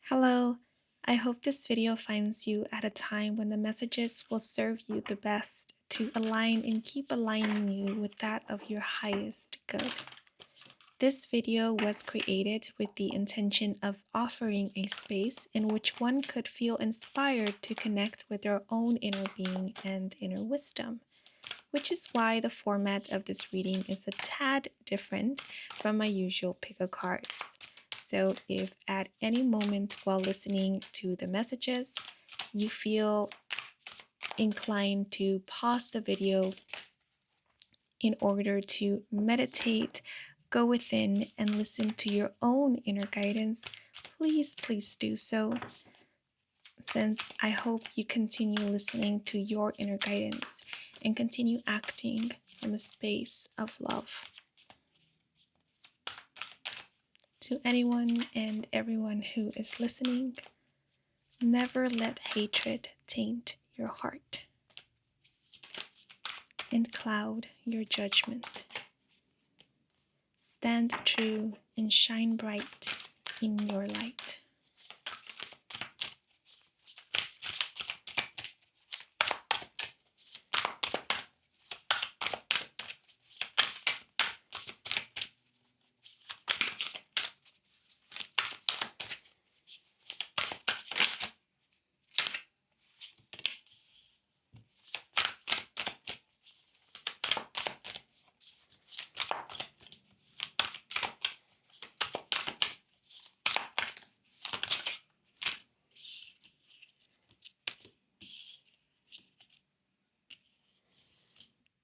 Hello, I hope this video finds you at a time when the messages will serve you the best to align and keep aligning you with that of your highest good. This video was created with the intention of offering a space in which one could feel inspired to connect with their own inner being and inner wisdom, which is why the format of this reading is a tad different from my usual pick of cards. So if at any moment while listening to the messages, you feel inclined to pause the video in order to meditate, go within, and listen to your own inner guidance, please do so, since I hope you continue listening to your inner guidance and continue acting from a space of love. To anyone and everyone who is listening, never let hatred taint your heart and cloud your judgment. Stand true and shine bright in your light.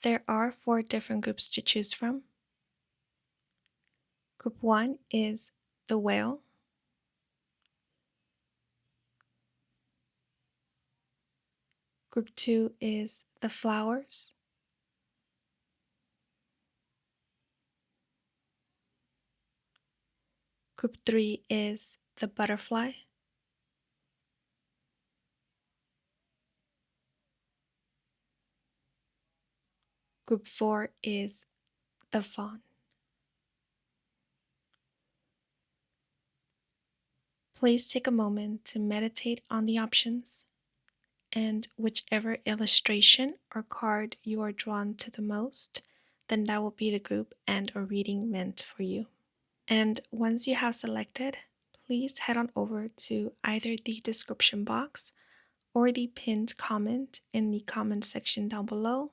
There are 4 different groups to choose from. Group 1 is the whale. Group 2 is the flowers. Group 3 is the butterfly. Group 4 is the fawn. Please take a moment to meditate on the options, and whichever illustration or card you are drawn to the most, then that will be the group and or reading meant for you. And once you have selected, please head on over to either the description box or the pinned comment in the comment section down below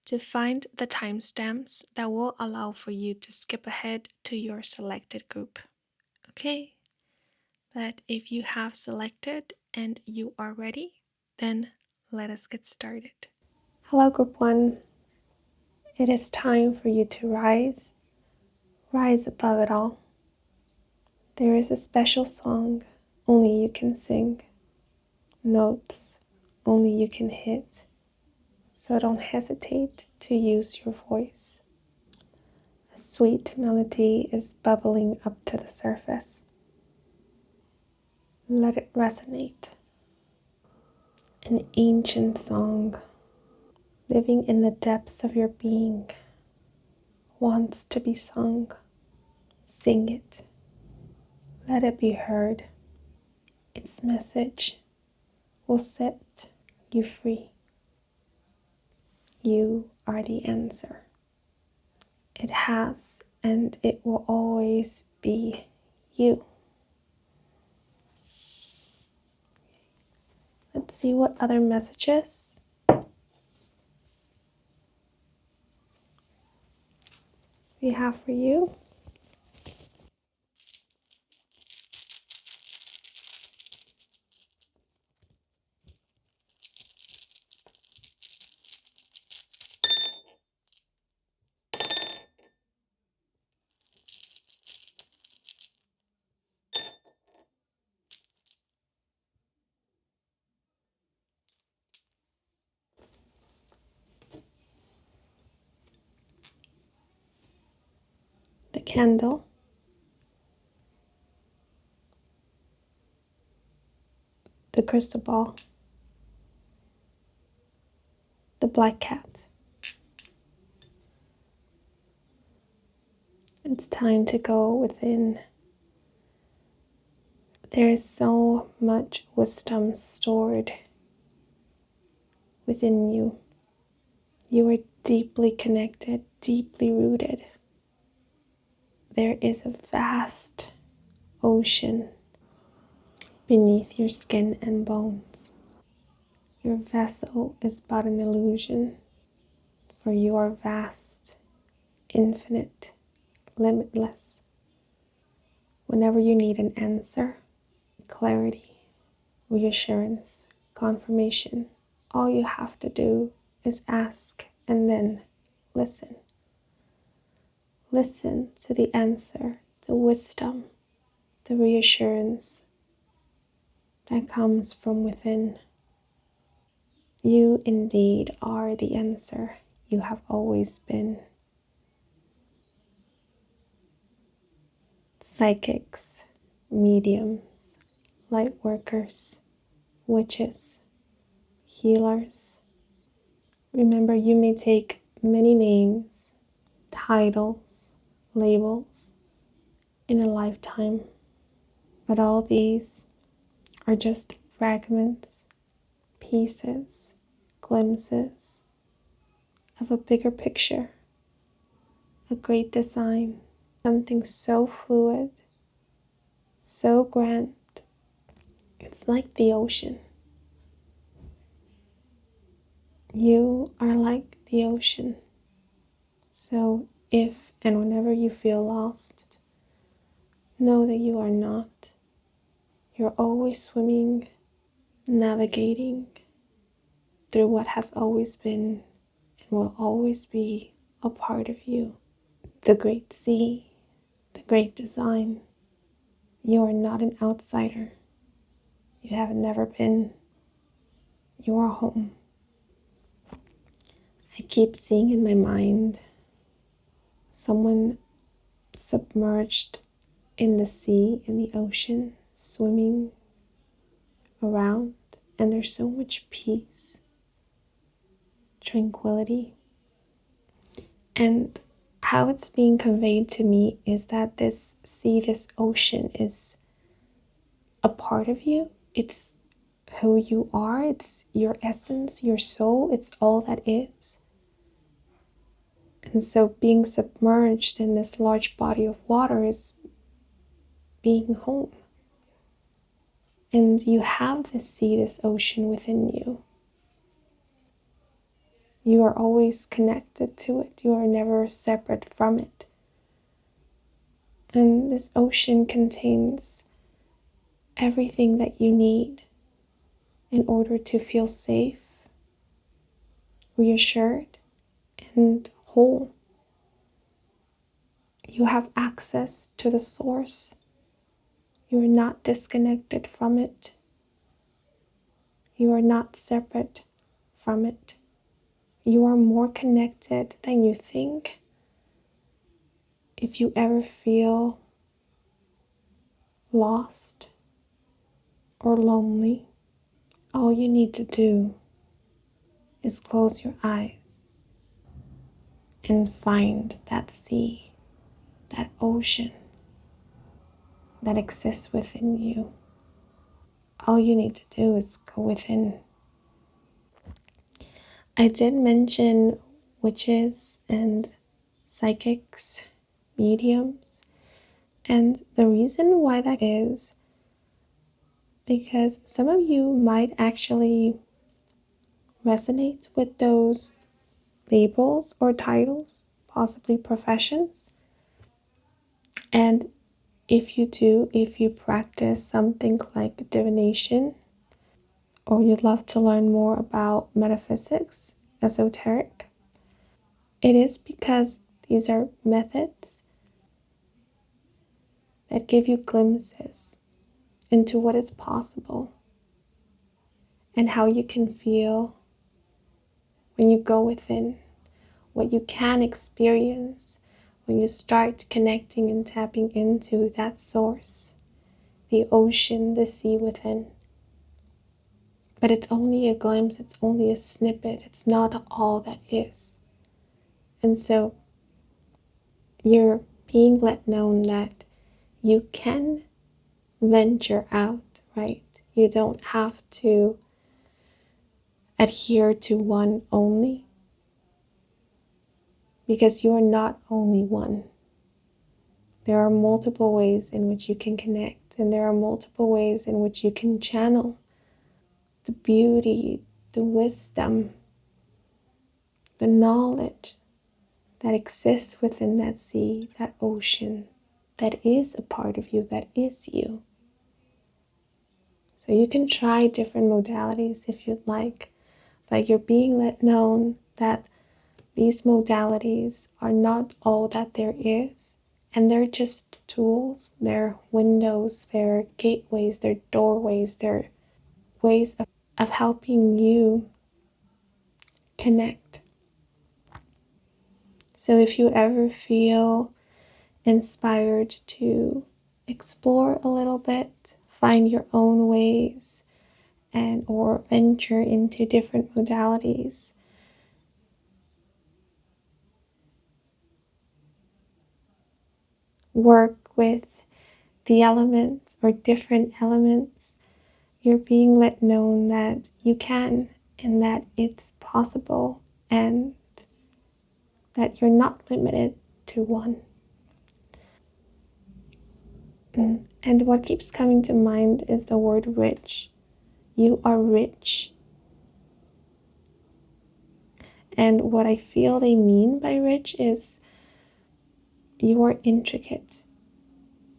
to find the timestamps that will allow for you to skip ahead to your selected group. Okay, but if you have selected and you are ready, then let us get started. Hello, Group 1. It is time for you to rise above it all. There is a special song only you can sing, notes only you can hit, so don't hesitate to use your voice. A sweet melody is bubbling up to the surface. Let it resonate. An ancient song, living in the depths of your being, wants to be sung. Sing it. Let it be heard. Its message will set you free. You are the answer. It has and it will always be you. Let's see what other messages we have for you. The candle, the crystal ball, the black cat. It's time to go within There is so much wisdom stored within you. You are deeply connected, deeply rooted. There is a vast ocean beneath your skin and bones. Your vessel is but an illusion, for you are vast, infinite, limitless. Whenever you need an answer, clarity, reassurance, confirmation, all you have to do is ask and then listen. Listen to the answer, the wisdom, the reassurance that comes from within. You indeed are the answer. You have always been. Psychics, mediums, light workers, witches, healers. Remember, you may take many names, titles, labels in a lifetime, but all these are just fragments, pieces, glimpses of a bigger picture, a great design, something so fluid, so grand. It's like the ocean. You are like the ocean. So if and whenever you feel lost, know that you are not. You're always swimming, navigating through what has always been and will always be a part of you. The great sea, the great design. You are not an outsider. You have never been. You are home. I keep seeing in my mind someone submerged in the sea, in the ocean, swimming around, and there's so much peace, tranquility. And how it's being conveyed to me is that this sea, this ocean is a part of you. It's who you are. It's your essence, your soul. It's all that is. And so being submerged in this large body of water is being home. And you have this sea, this ocean within you. You are always connected to it. You are never separate from it. And this ocean contains everything that you need in order to feel safe, reassured, and whole. You have access to the source. You are not disconnected from it. You are not separate from it. You are more connected than you think. If you ever feel lost or lonely, all you need to do is close your eyes and find that sea, that ocean that exists within you. All you need to do is go within. I did mention witches and psychics, mediums, and the reason why that is because some of you might actually resonate with those labels or titles, possibly professions. And if you do, if you practice something like divination, or you'd love to learn more about metaphysics, esoteric, it is because these are methods that give you glimpses into what is possible and how you can feel when you go within, what you can experience when you start connecting and tapping into that source, the ocean, the sea within. But it's only a glimpse, it's only a snippet, it's not all that is. And so you're being let known that you can venture out, right? You don't have to adhere to one only because you are not only one. There are multiple ways in which you can connect, and there are multiple ways in which you can channel the beauty, the wisdom, the knowledge that exists within that sea, that ocean, that is a part of you, that is you. So you can try different modalities if you'd like, but you're being let known that these modalities are not all that there is, and they're just tools, they're windows, they're gateways, they're doorways, they're ways of helping you connect. So if you ever feel inspired to explore a little bit, find your own ways, and or venture into different modalities, work with the elements or different elements, you're being let known that you can and that it's possible and that you're not limited to one. And what keeps coming to mind is the word rich. You are rich. And what I feel they mean by rich is you are intricate.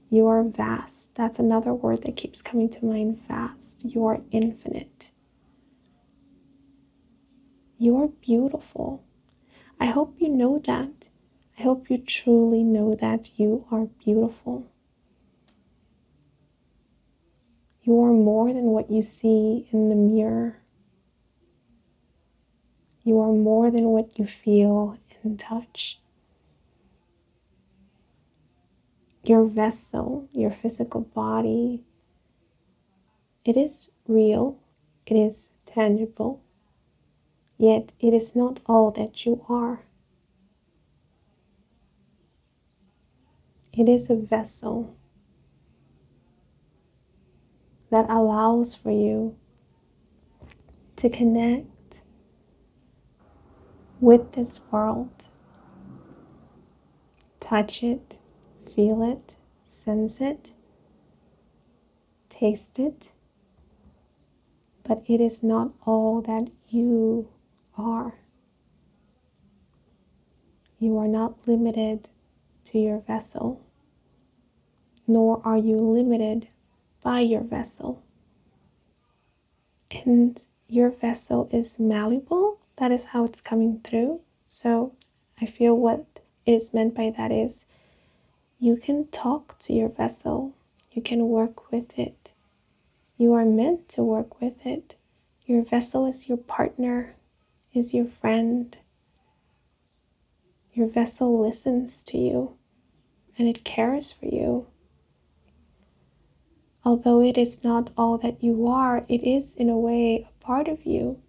You are vast. That's another word that keeps coming to mind, vast. You are infinite. You are beautiful. I hope you know that. I hope you truly know that you are beautiful. You are more than what you see in the mirror. You are more than what you feel and touch. Your vessel, your physical body, it is real, it is tangible, yet it is not all that you are. It is a vessel that allows for you to connect with this world, touch it, feel it, sense it, taste it, but it is not all that you are. You are not limited to your vessel, nor are you limited by your vessel. And your vessel is malleable. That is how it's coming through. So I feel what is meant by that is you can talk to your vessel. You can work with it. You are meant to work with it. Your vessel is your partner, is your friend. Your vessel listens to you and it cares for you. Although it is not all that you are, it is in a way a part of you.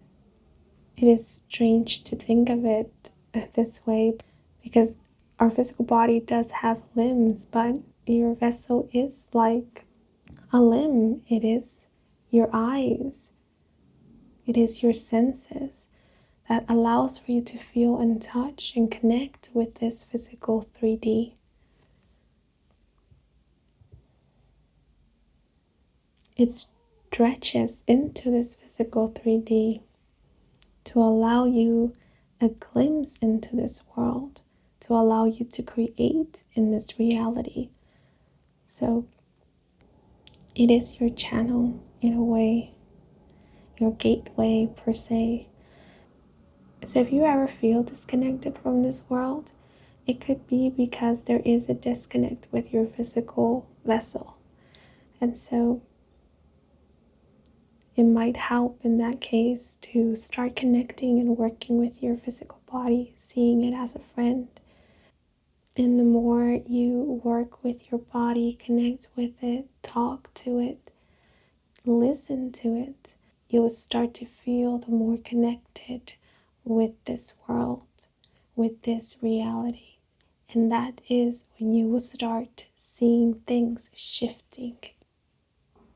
It is strange to think of it this way because our physical body does have limbs, but your vessel is like a limb. It is your eyes. It is your senses that allows for you to feel and touch and connect with this physical 3D. It stretches into this physical 3D to allow you a glimpse into this world, to allow you to create in this reality. So it is your channel in a way, your gateway per se. So if you ever feel disconnected from this world, it could be because there is a disconnect with your physical vessel. And so it might help in that case to start connecting and working with your physical body, seeing it as a friend. And the more you work with your body, connect with it, talk to it, listen to it, you will start to feel the more connected with this world, with this reality. And that is when you will start seeing things shifting.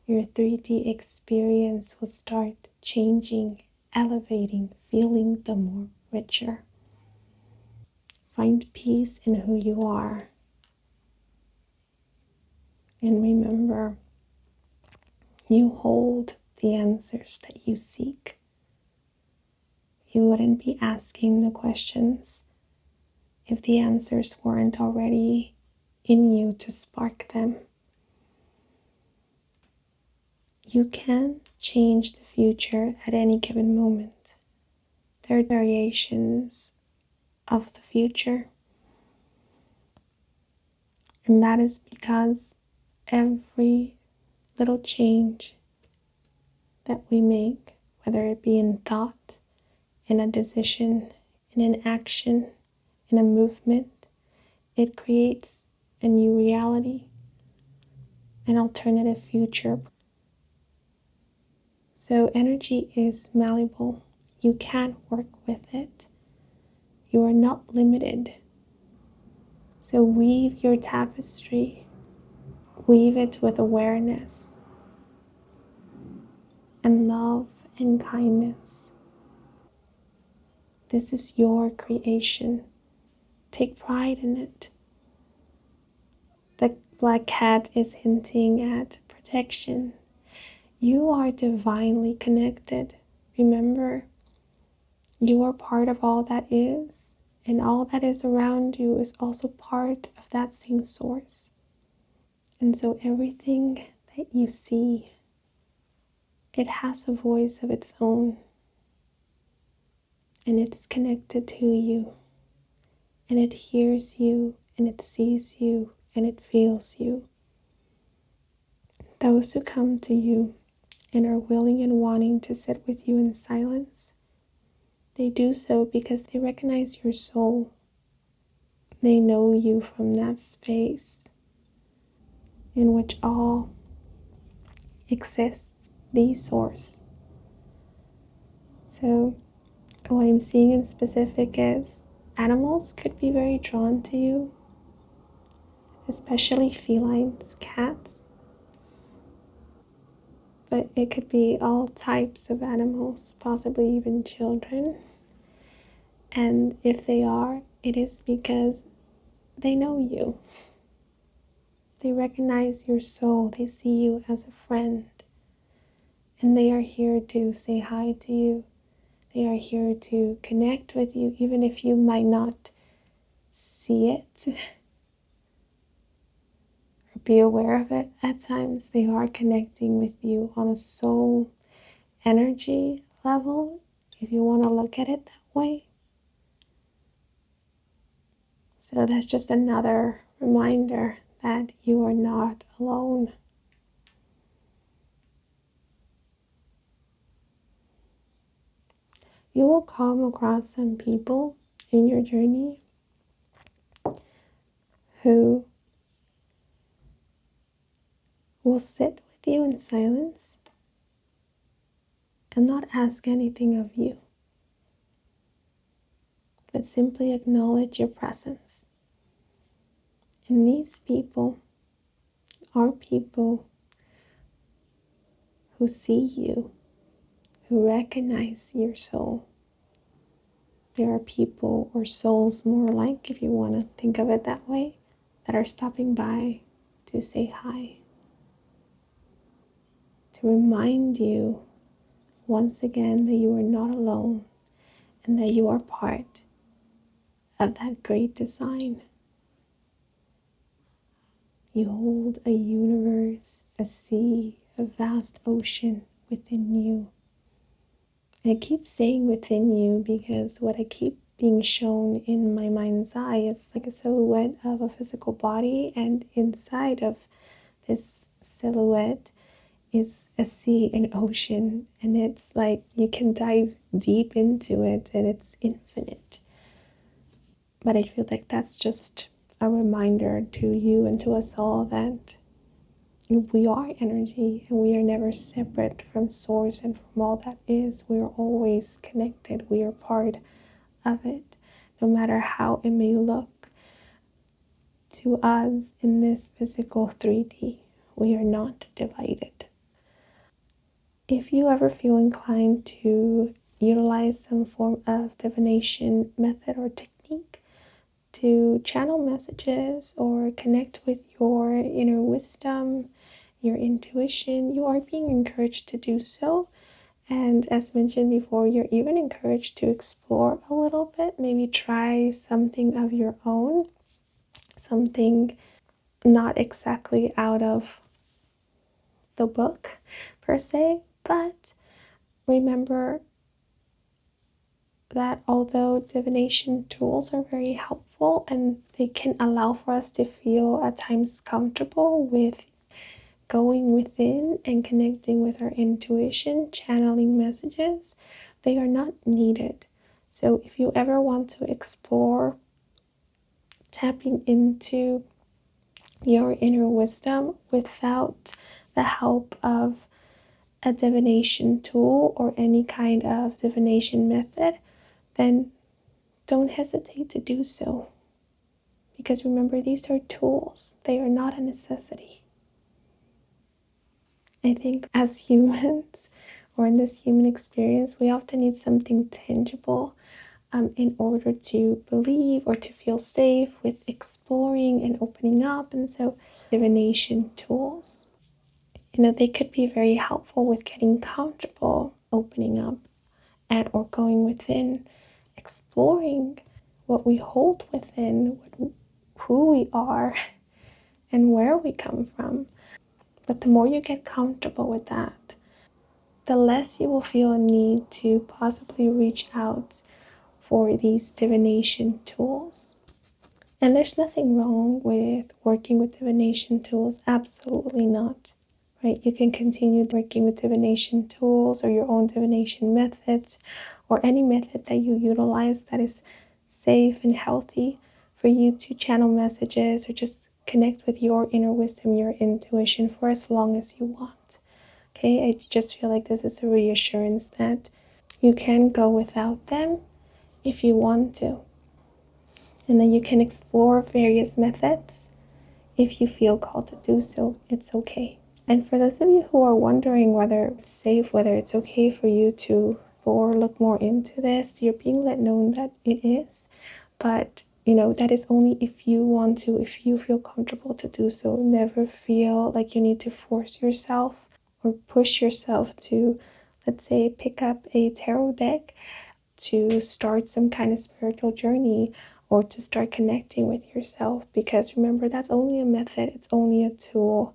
Your 3D experience will start changing, elevating, feeling the more richer. Find peace in who you are. And remember, you hold the answers that you seek. You wouldn't be asking the questions if the answers weren't already in you to spark them. You can change the future at any given moment. There are variations of the future. And that is because every little change that we make, whether it be in thought, in a decision, in an action, in a movement, it creates a new reality, an alternative future. So energy is malleable. You can work with it. You are not limited. So weave your tapestry. Weave it with awareness and love and kindness. This is your creation. Take pride in it. The black cat is hinting at protection. You are divinely connected. Remember, you are part of all that is, and all that is around you is also part of that same source. And so everything that you see, it has a voice of its own, and it's connected to you, and it hears you, and it sees you, and it feels you. Those who come to you and are willing and wanting to sit with you in silence, they do so because they recognize your soul. They know you from that space in which all exists, the source. So what I'm seeing in specific is animals could be very drawn to you, especially felines, cats. But it could be all types of animals, possibly even children. And if they are, it is because they know you. They recognize your soul. They see you as a friend. And they are here to say hi to you. They are here to connect with you, even if you might not see it or be aware of it. At times, they are connecting with you on a soul energy level, if you want to look at it that way. So that's just another reminder that you are not alone. You will come across some people in your journey who will sit with you in silence and not ask anything of you, but simply acknowledge your presence. And these people are people who see you, who recognize your soul. There are people, or souls more like, if you want to think of it that way, that are stopping by to say hi, to remind you once again that you are not alone and that you are part of that great design. You hold a universe, a sea, a vast ocean within you. I keep saying within you because what I keep being shown in my mind's eye is like a silhouette of a physical body, and inside of this silhouette is a sea, an ocean, and it's like you can dive deep into it and it's infinite. But I feel like that's just a reminder to you and to us all that we are energy and we are never separate from source and from all that is. We are always connected. We are part of it, no matter how it may look to us in this physical 3D. We are not divided. If you ever feel inclined to utilize some form of divination method or technique to channel messages or connect with your inner wisdom, your intuition, you are being encouraged to do so. And as mentioned before, you're even encouraged to explore a little bit, maybe try something of your own, something not exactly out of the book per se, but remember that although divination tools are very helpful and they can allow for us to feel at times comfortable with going within and connecting with our intuition, channeling messages, they are not needed. So if you ever want to explore tapping into your inner wisdom without the help of a divination tool or any kind of divination method, then don't hesitate to do so. Because remember, these are tools, they are not a necessity. I think as humans, or in this human experience, we often need something tangible in order to believe or to feel safe with exploring and opening up. And so, divination tools, they could be very helpful with getting comfortable opening up and or going within, exploring what we hold within, who we are, and where we come from. But the more you get comfortable with that, the less you will feel a need to possibly reach out for these divination tools. And there's nothing wrong with working with divination tools, absolutely not. Right? You can continue working with divination tools or your own divination methods or any method that you utilize that is safe and healthy for you to channel messages or just connect with your inner wisdom, your intuition for as long as you want. Okay, I just feel like this is a reassurance that you can go without them if you want to. And then you can explore various methods if you feel called to do so. It's okay. And for those of you who are wondering whether it's safe, whether it's okay for you to or look more into this, you're being let know that it is. But that is only if you want to, if you feel comfortable to do so. Never feel like you need to force yourself or push yourself to, let's say, pick up a tarot deck to start some kind of spiritual journey or to start connecting with yourself. Because remember, that's only a method, it's only a tool.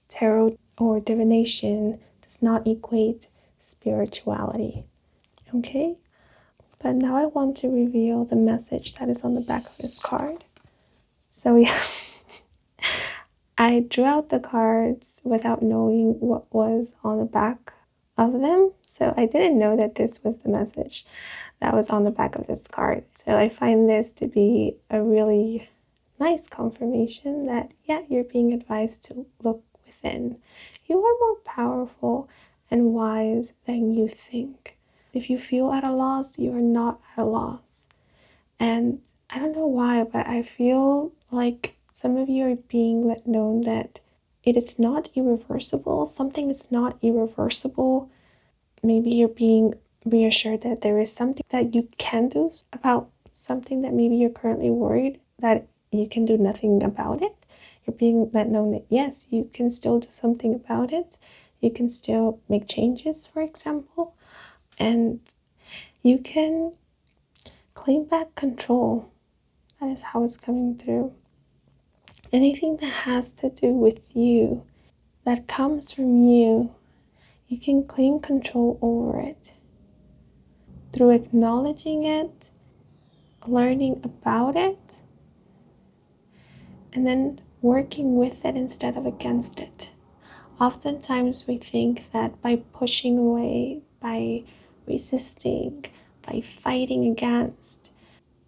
Tarot or divination does not equate spirituality. Okay? But now I want to reveal the message that is on the back of this card. So yeah, I drew out the cards without knowing what was on the back of them. So I didn't know that this was the message that was on the back of this card. So I find this to be a really nice confirmation that, yeah, you're being advised to look within. You are more powerful and wise than you think. If you feel at a loss, you are not at a loss. And I don't know why, but I feel like some of you are being let know that it is not irreversible. Something is not irreversible. Maybe you're being reassured that there is something that you can do about something that maybe you're currently worried that you can do nothing about it. You're being let know that yes, you can still do something about it. You can still make changes, for example, and you can claim back control. That is how it's coming through. Anything that has to do with you, that comes from you, you can claim control over it through acknowledging it, learning about it, and then working with it instead of against it. Oftentimes we think that by pushing away, by resisting, by fighting against,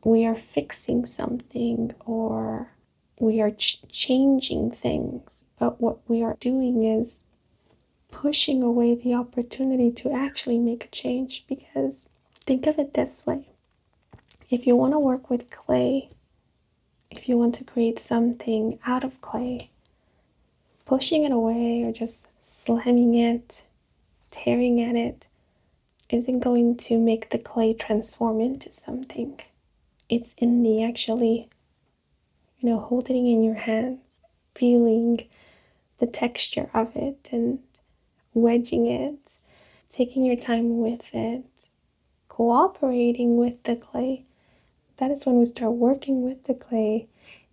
we are fixing something or we are changing things. But what we are doing is pushing away the opportunity to actually make a change. Because think of it this way. If you want to work with clay, if you want to create something out of clay, pushing it away or just slamming it tearing at it isn't going to make the clay transform into something. It's in the actually, holding it in your hands, feeling the texture of it and wedging it, taking your time with it, cooperating with the clay. That is when we start working with the clay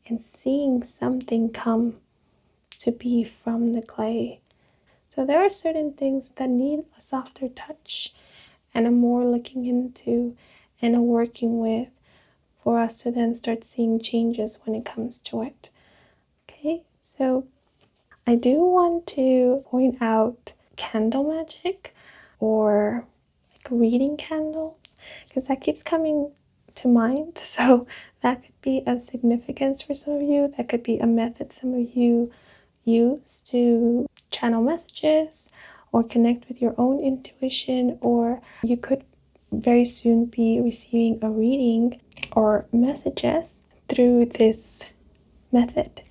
and seeing something come to be from the clay. So there are certain things that need a softer touch and a more looking into and a working with for us to then start seeing changes when it comes to it. Okay, so I do want to point out candle magic or reading candles because that keeps coming to mind. So that could be of significance for some of you. That could be a method some of you use to channel messages or connect with your own intuition, or you could very soon be receiving a reading or messages through this method.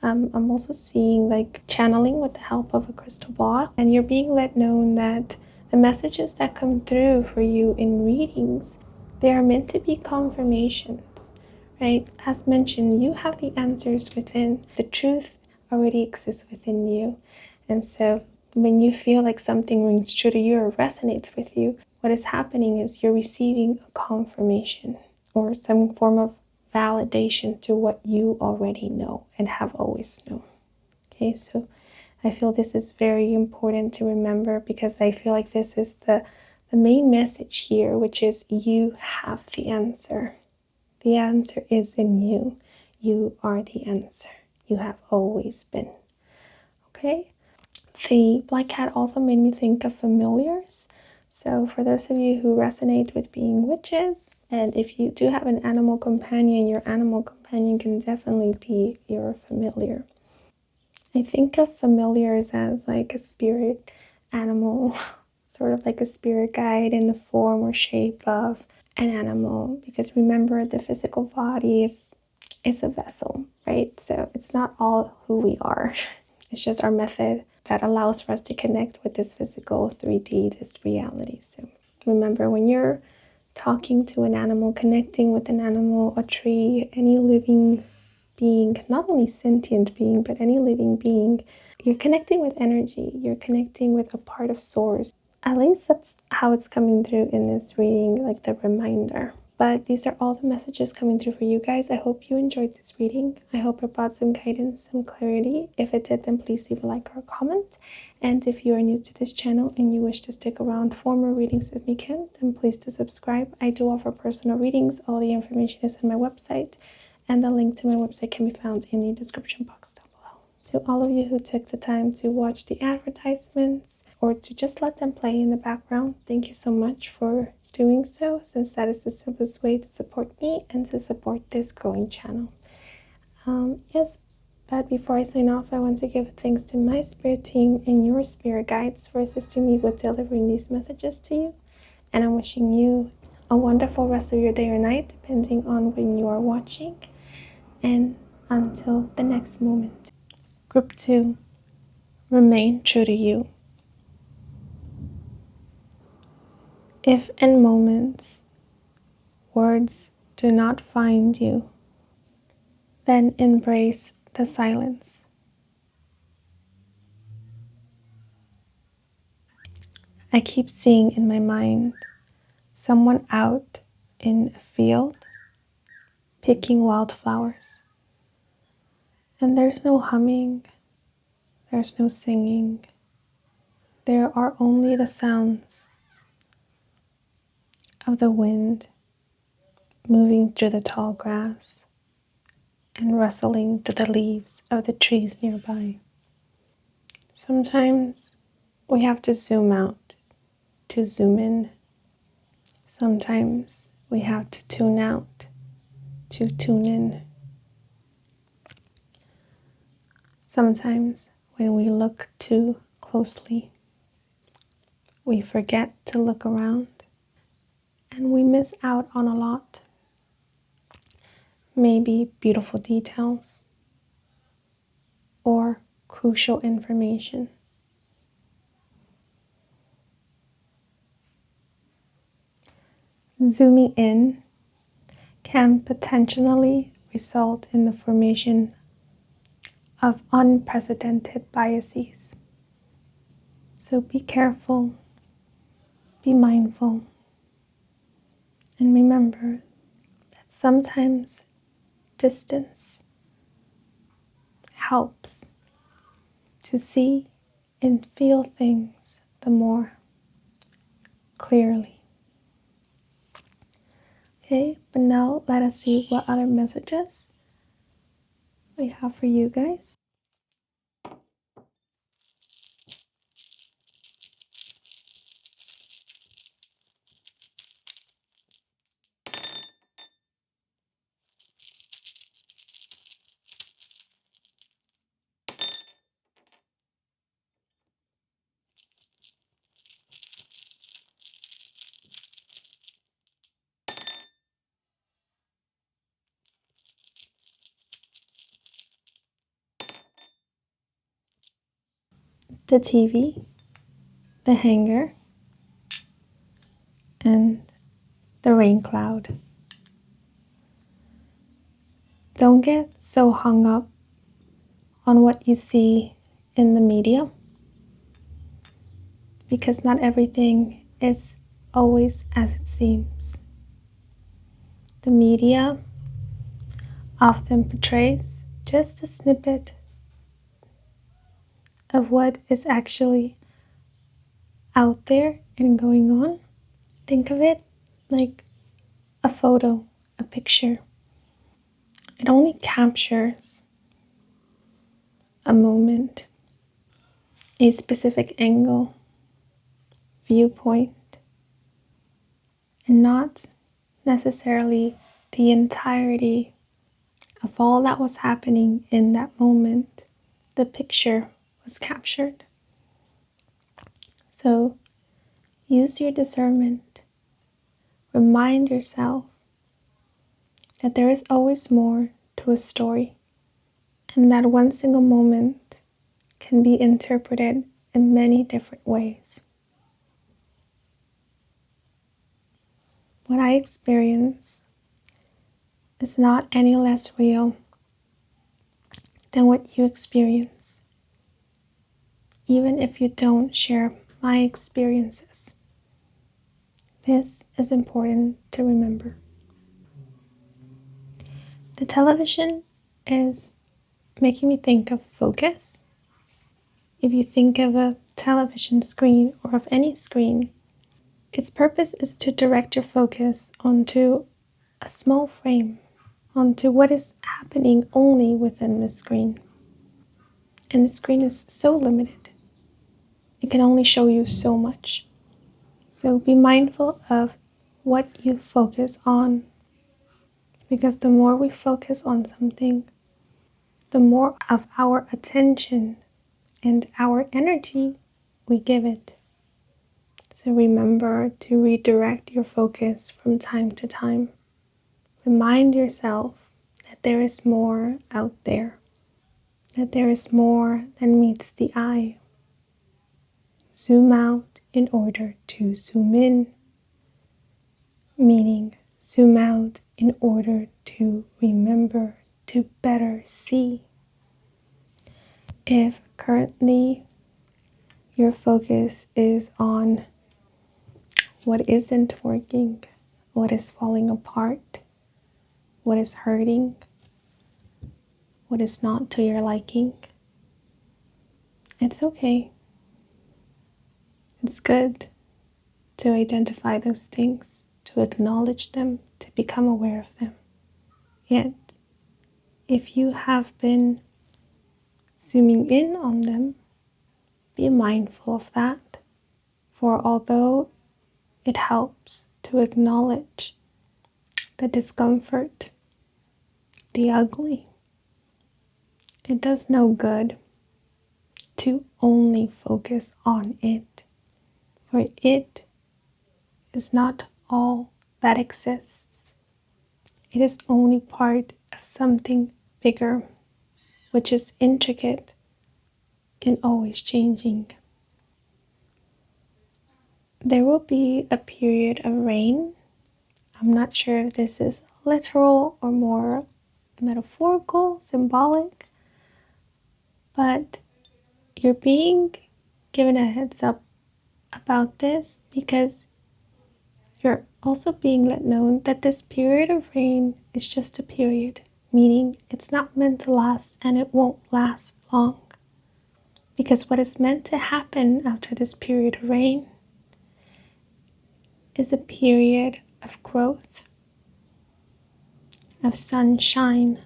I'm also seeing like channeling with the help of a crystal ball, and you're being let know that the messages that come through for you in readings, they are meant to be confirmations, right? As mentioned, you have the answers within. The truth already exists within you. And so when you feel like something rings true to you or resonates with you, what is happening is you're receiving a confirmation or some form of validation to what you already know and have always known. Okay, so I feel this is very important to remember because I feel like this is the main message here, which is you have the answer. The answer is in you. You are the answer. You have always been. Okay? The black cat also made me think of familiars. So for those of you who resonate with being witches, and if you do have an animal companion, your animal companion can definitely be your familiar. I think of familiars as like a spirit animal, sort of like a spirit guide in the form or shape of an animal, because remember the physical body is it's a vessel, right? So it's not all who we are. It's just our method that allows for us to connect with this physical 3D, this reality. So remember, when you're talking to an animal, connecting with an animal, a tree, any living being, not only sentient being, but any living being, you're connecting with energy. You're connecting with a part of source. At least that's how it's coming through in this reading, like the reminder. But these are all the messages coming through for you guys. I hope you enjoyed this reading. I hope it brought some guidance, some clarity. If it did, then please leave a like or a comment. And if you are new to this channel and you wish to stick around for more readings with me, Ken, then please do subscribe. I do offer personal readings. All the information is on my website, and the link to my website can be found in the description box down below. To all of you who took the time to watch the advertisements or to just let them play in the background, thank you so much for doing so, since that is the simplest way to support me and to support this growing channel. Yes, but before I sign off, I want to give thanks to my spirit team and your spirit guides for assisting me with delivering these messages to you. And I'm wishing you a wonderful rest of your day or night, depending on when you are watching. And until the next moment. Group 2. Remain true to you. If in moments words do not find you, then embrace the silence. I keep seeing in my mind someone out in a field picking wildflowers. And there's no humming, there's no singing. There are only the sounds of the wind moving through the tall grass and rustling through the leaves of the trees nearby. Sometimes we have to zoom out to zoom in. Sometimes we have to tune out to tune in. Sometimes when we look too closely, we forget to look around and we miss out on a lot. Maybe beautiful details or crucial information. Zooming in can potentially result in the formation of unprecedented biases. So be careful, be mindful, and remember that sometimes distance helps to see and feel things the more clearly. Okay, but now let us see what other messages we have for you guys. The TV, the hanger, and the rain cloud. Don't get so hung up on what you see in the media, because not everything is always as it seems. The media often portrays just a snippet of what is actually out there and going on. Think of it like a photo, a picture. It only captures a moment, a specific angle, viewpoint, and not necessarily the entirety of all that was happening in that moment. The picture was captured. So use your discernment. Remind yourself that there is always more to a story, and that one single moment can be interpreted in many different ways. What I experience is not any less real than what you experience, even if you don't share my experiences. This is important to remember. The television is making me think of focus. If you think of a television screen or of any screen, its purpose is to direct your focus onto a small frame, onto what is happening only within the screen. And the screen is so limited. It can only show you so much. So be mindful of what you focus on, because the more we focus on something, the more of our attention and our energy we give it. So remember to redirect your focus from time to time. Remind yourself that there is more out there, that there is more than meets the eye. Zoom out in order to zoom in, meaning zoom out in order to remember, to better see. If currently your focus is on what isn't working, what is falling apart, what is hurting, what is not to your liking, it's okay. It's good to identify those things, to acknowledge them, to become aware of them. Yet, if you have been zooming in on them, be mindful of that. For although it helps to acknowledge the discomfort, the ugly, it does no good to only focus on it, for it is not all that exists. It is only part of something bigger, which is intricate and always changing. There will be a period of rain I'm not sure if this is literal or more metaphorical, symbolic, but you're being given a heads up about this because you're also being let know that this period of rain is just a period, meaning it's not meant to last and it won't last long. Because what is meant to happen after this period of rain is a period of growth, of sunshine,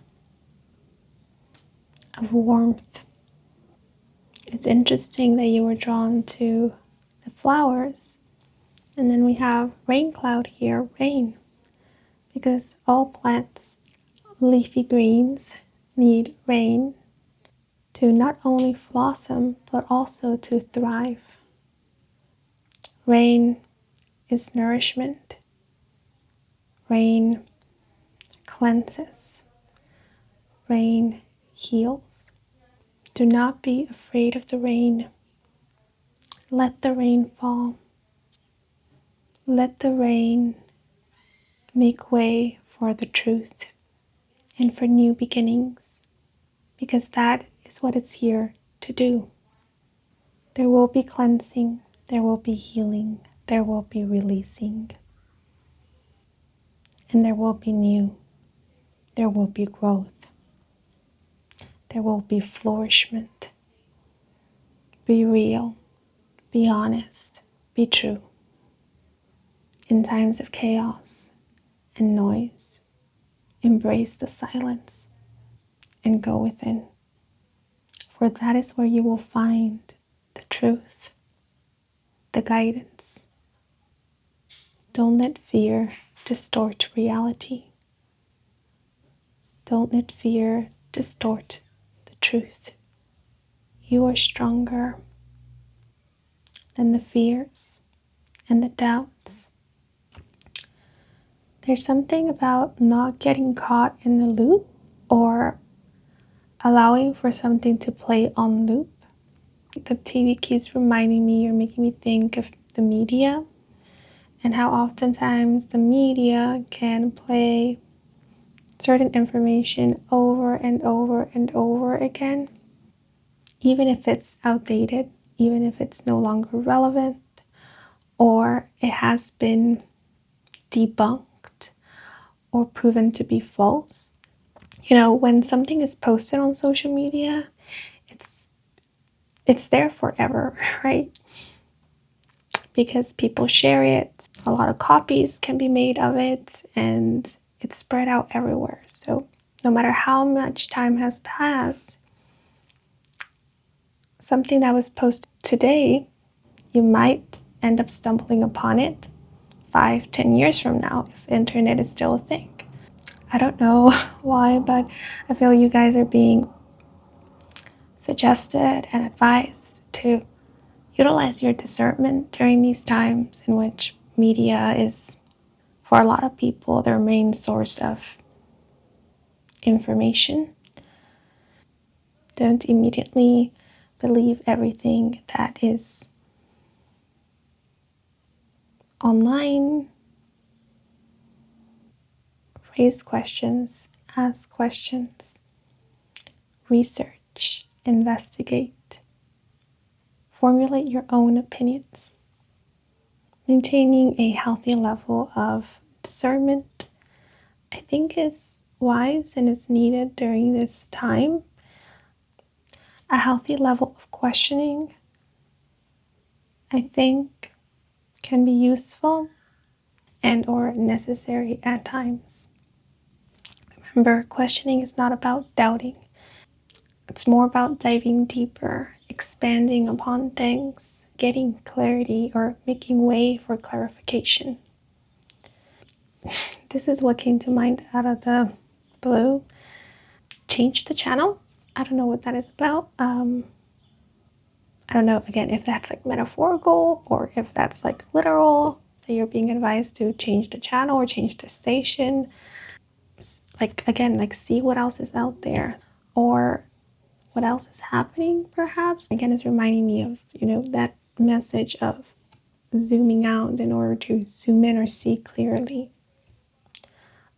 of warmth. It's interesting that you were drawn to the flowers, and then we have rain cloud here, rain, because all plants, leafy greens, need rain to not only blossom but also to thrive. Rain is nourishment. Rain cleanses. Rain heals. Do not be afraid of the rain. Let the rain fall. Let the rain make way for the truth and for new beginnings, because that is what it's here to do. There will be cleansing, there will be healing, there will be releasing, and there will be new. There will be growth. There will be flourishment. Be real, be honest, be true. In times of chaos and noise, embrace the silence and go within, for that is where you will find the truth, the guidance. Don't let fear distort reality. Don't let fear distort the truth. You are stronger than the fears and the doubts. There's something about not getting caught in the loop or allowing for something to play on loop. The TV keeps reminding me or making me think of the media and how oftentimes the media can play certain information over and over and over again, even if it's outdated, even if it's no longer relevant, or it has been debunked or proven to be false. You know, when something is posted on social media, it's there forever, right? Because people share it, a lot of copies can be made of it, and it's spread out everywhere. So no matter how much time has passed, something that was posted today, you might end up stumbling upon it 5-10 years from now if internet is still a thing. I don't know why, but I feel you guys are being suggested and advised to utilize your discernment during these times in which media is, for a lot of people, their main source of information. Don't immediately believe everything that is online. Raise questions, ask questions, research, investigate, formulate your own opinions. Maintaining a healthy level of discernment, I think, is wise and is needed during this time. A healthy level of questioning, I think, can be useful and or necessary at times. Remember, questioning is not about doubting. It's more about diving deeper, expanding upon things, getting clarity, or making way for clarification. This is what came to mind out of the blue. Change the channel. I don't know what that is about. I don't know, again, if that's like metaphorical or if that's like literal, that you're being advised to change the channel or change the station. Like, again, like see what else is out there or what else is happening, perhaps. Again, it's reminding me of, that message of zooming out in order to zoom in or see clearly.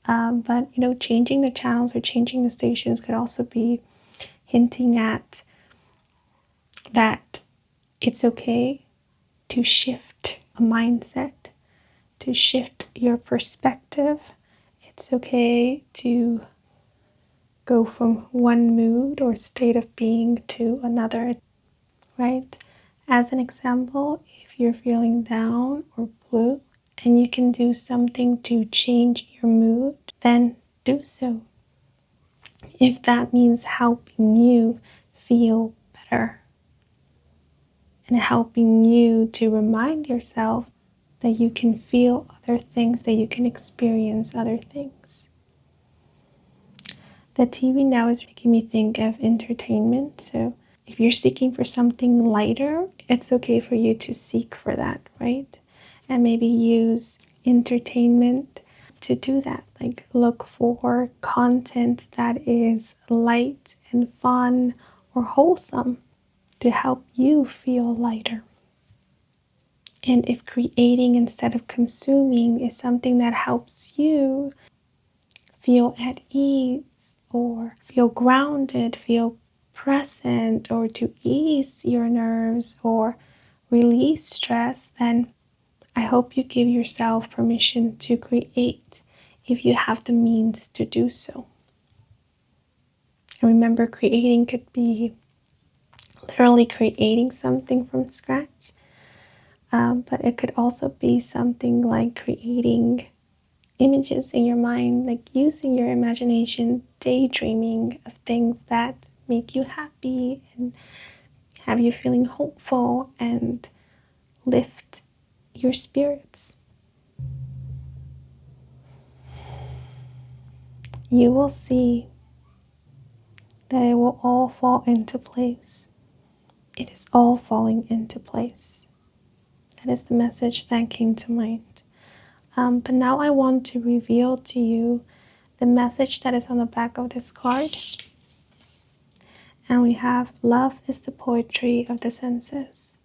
But changing the channels or changing the stations could also be hinting at that it's okay to shift a mindset, to shift your perspective. It's okay to go from one mood or state of being to another, right? As an example, if you're feeling down or blue and you can do something to change your mood, then do so. If that means helping you feel better and helping you to remind yourself that you can feel other things, that you can experience other things. The TV now is making me think of entertainment. So if you're seeking for something lighter, it's okay for you to seek for that, right? And maybe use entertainment to do that. Like look for content that is light and fun or wholesome to help you feel lighter. And if creating instead of consuming is something that helps you feel at ease or feel grounded, feel present, or to ease your nerves or release stress, then I hope you give yourself permission to create if you have the means to do so. And remember, creating could be literally creating something from scratch, but it could also be something like creating images in your mind, like using your imagination, daydreaming of things that make you happy and have you feeling hopeful and lift your spirits. You will see that it will all fall into place. It is all falling into place. That is the message that came to mind. But now I want to reveal to you the message that is on the back of this card. And we have love is the poetry of the senses.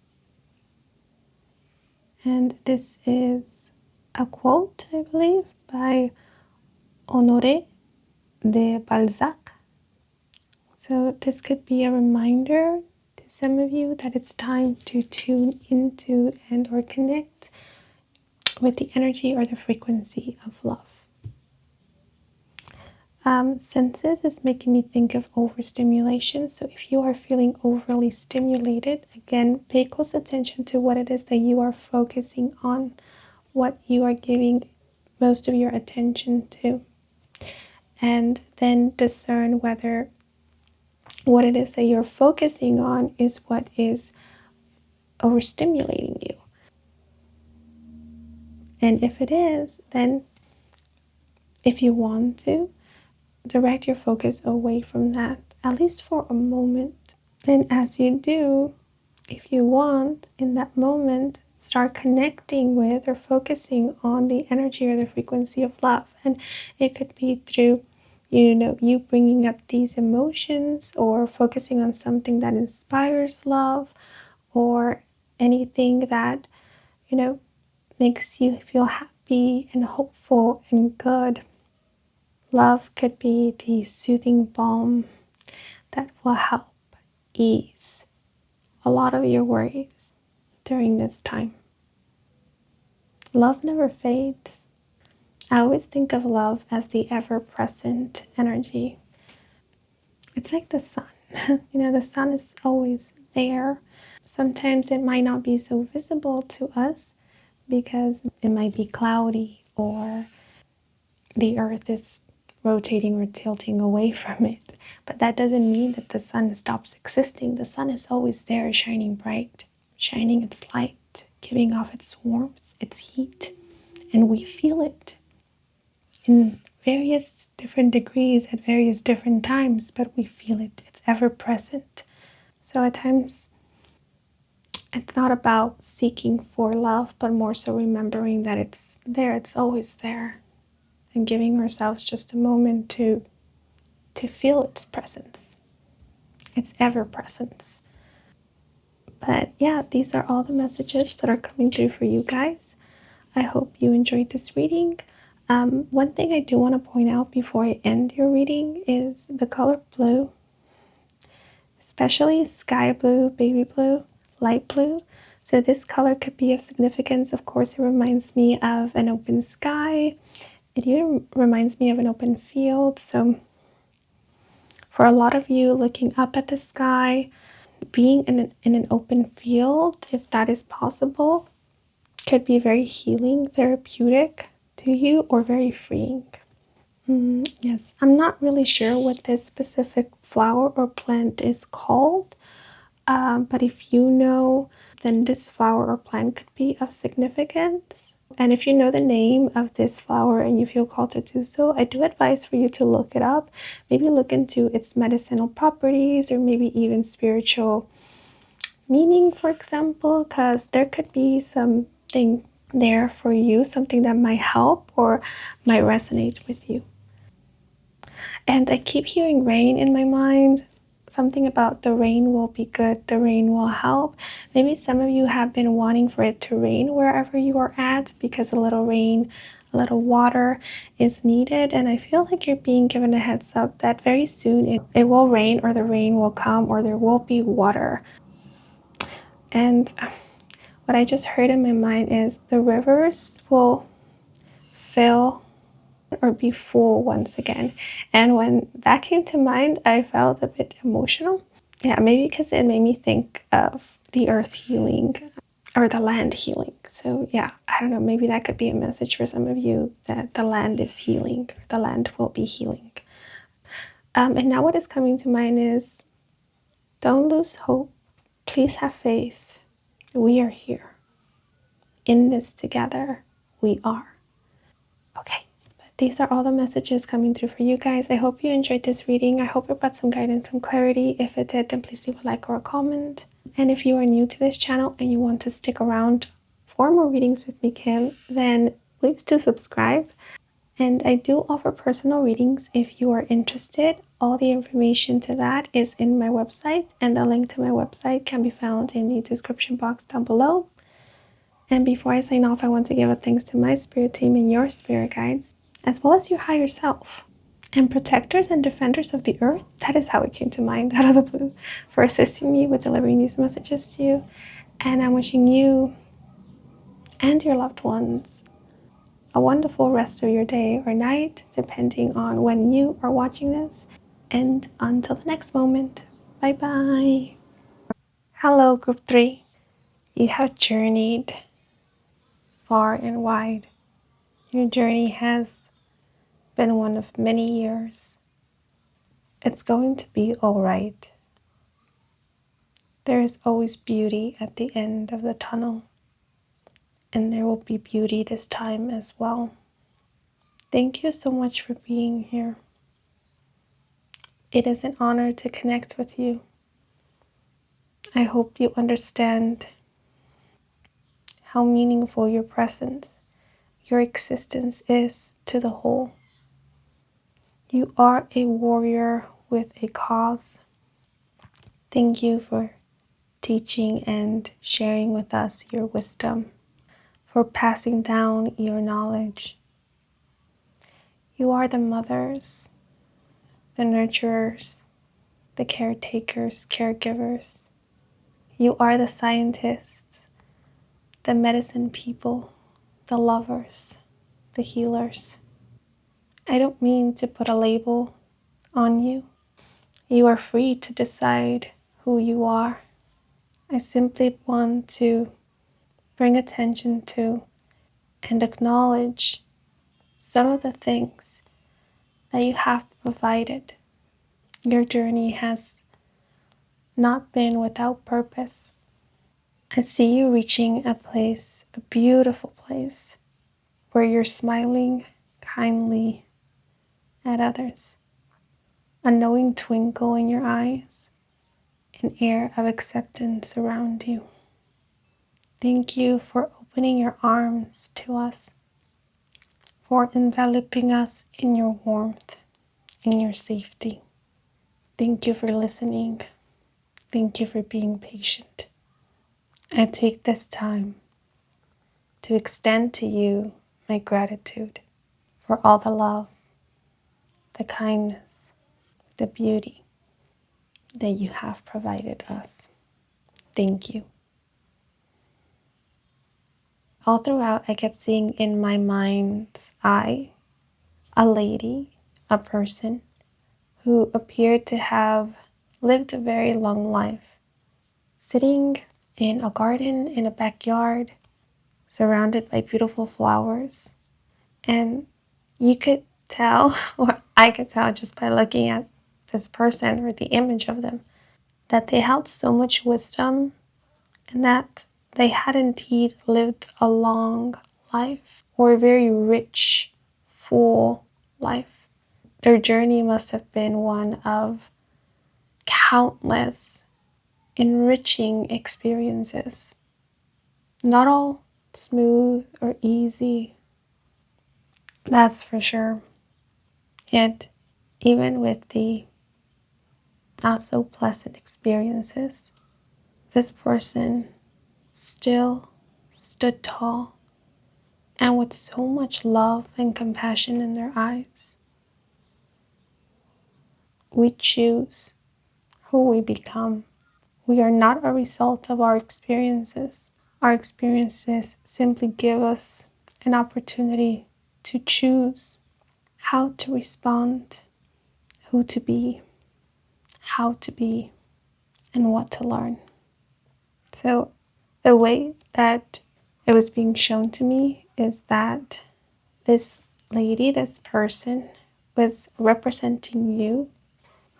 And this is a quote, I believe, by Honoré de Balzac. So this could be a reminder to some of you that it's time to tune into and or connect with the energy or the frequency of love. Senses is making me think of overstimulation. So if you are feeling overly stimulated, again, pay close attention to what it is that you are focusing on, what you are giving most of your attention to, and then discern whether what it is that you're focusing on is what is overstimulating you. And if it is, then if you want to, direct your focus away from that, at least for a moment. Then as you do, if you want, in that moment, start connecting with or focusing on the energy or the frequency of love. And it could be through, you bringing up these emotions or focusing on something that inspires love or anything that, makes you feel happy and hopeful and good. Love could be the soothing balm that will help ease a lot of your worries during this time. Love never fades. I always think of love as the ever-present energy. It's like the sun. The sun is always there. Sometimes it might not be so visible to us because it might be cloudy or the earth is rotating or tilting away from it. But that doesn't mean that the sun stops existing. The sun is always there, shining bright, shining its light, giving off its warmth, its heat, and we feel it in various different degrees at various different times, but we feel it. It's ever present. So at times, it's not about seeking for love, but more so remembering that it's there, it's always there, and giving ourselves just a moment to feel its presence, its ever presence. But yeah, these are all the messages that are coming through for you guys. I hope you enjoyed this reading. One thing I do want to point out before I end your reading is the color blue, especially sky blue, baby blue, light blue. So this color could be of significance. Of course, it reminds me of an open sky. It even reminds me of an open field. So for a lot of you, looking up at the sky, being in an open field, if that is possible, could be very healing, therapeutic to you, or very freeing. Yes, I'm not really sure what this specific flower or plant is called, but if you know, then this flower or plant could be of significance. And if you know the name of this flower and you feel called to do so, I do advise for you to look it up. Maybe look into its medicinal properties or maybe even spiritual meaning, for example, because there could be something there for you, something that might help or might resonate with you. And I keep hearing rain in my mind. Something about the rain will be good, the rain will help. Maybe some of you have been wanting for it to rain wherever you are at because a little rain, a little water is needed. And I feel like you're being given a heads up that very soon it will rain, or the rain will come, or there will be water. And what I just heard in my mind is the rivers will fill or be full once again. And when that came to mind, I felt a bit emotional. Yeah, maybe because it made me think of the earth healing or the land healing. So, yeah, I don't know, maybe that could be a message for some of you that the land is healing, the land will be healing. And now, what is coming to mind is don't lose hope. Please have faith. We are here. In this together, we are. Okay, but these are all the messages coming through for you guys. I hope you enjoyed this reading. I hope it brought some guidance, some clarity. If it did, then please leave a like or a comment. And if you are new to this channel and you want to stick around for more readings with me, Kim, then please do subscribe. And I do offer personal readings if you are interested. All the information to that is in my website, and the link to my website can be found in the description box down below. And before I sign off, I want to give a thanks to my spirit team and your spirit guides, as well as your higher self, and protectors and defenders of the earth. That is how it came to mind out of the blue, for assisting me with delivering these messages to you. And I'm wishing you and your loved ones a wonderful rest of your day or night, depending on when you are watching this. And until the next moment, bye bye. Hello, Group 3. You have journeyed far and wide. Your journey has been one of many years. It's going to be all right. There is always beauty at the end of the tunnel, and there will be beauty this time as well. Thank you so much for being here. It is an honor to connect with you. I hope you understand how meaningful your presence, your existence is to the whole. You are a warrior with a cause. Thank you for teaching and sharing with us your wisdom, for passing down your knowledge. You are the mothers, the nurturers, the caretakers, caregivers. You are the scientists, the medicine people, the lovers, the healers. I don't mean to put a label on you. You are free to decide who you are. I simply want to bring attention to and acknowledge some of the things that you have provided. Your journey has not been without purpose. I see you reaching a place, a beautiful place, where you're smiling kindly at others, a knowing twinkle in your eyes, an air of acceptance around you. Thank you for opening your arms to us, for enveloping us in your warmth, in your safety. Thank you for listening. Thank you for being patient. I take this time to extend to you my gratitude for all the love, the kindness, the beauty that you have provided us. Thank you. All throughout, I kept seeing in my mind's eye a lady, a person who appeared to have lived a very long life, sitting in a garden in a backyard, surrounded by beautiful flowers. And you could tell, or I could tell just by looking at this person or the image of them, that they held so much wisdom and that they had indeed lived a long life or a very rich, full life. Their journey must have been one of countless enriching experiences. Not all smooth or easy, that's for sure. Yet, even with the not so pleasant experiences, this person still stood tall and with so much love and compassion in their eyes. We choose who we become. We are not a result of our experiences. Our experiences simply give us an opportunity to choose how to respond, who to be, how to be, and what to learn. So the way that it was being shown to me is that this lady, this person, was representing you,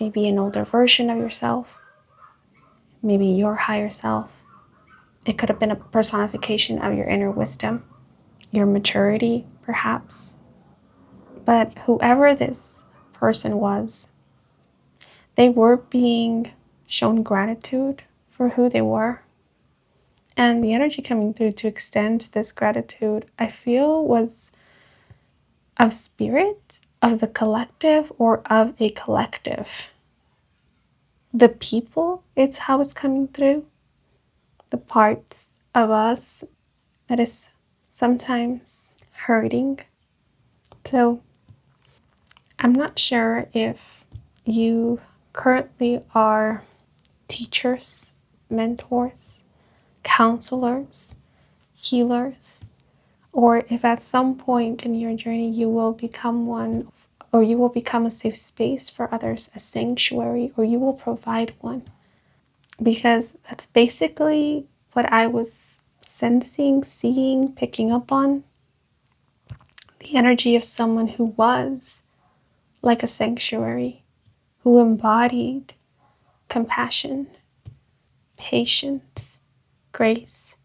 maybe an older version of yourself, maybe your higher self. It could have been a personification of your inner wisdom, your maturity, perhaps. But whoever this person was, they were being shown gratitude for who they were. And the energy coming through to extend this gratitude, I feel, was of spirit, of the collective, or of a collective. The people, it's how it's coming through. The parts of us that is sometimes hurting. So I'm not sure if you currently are teachers, mentors, counselors, healers, or if at some point in your journey you will become one, or you will become a safe space for others, a sanctuary, or you will provide one. Because that's basically what I was sensing, seeing, picking up on. The energy of someone who was like a sanctuary, who embodied compassion, patience, grace,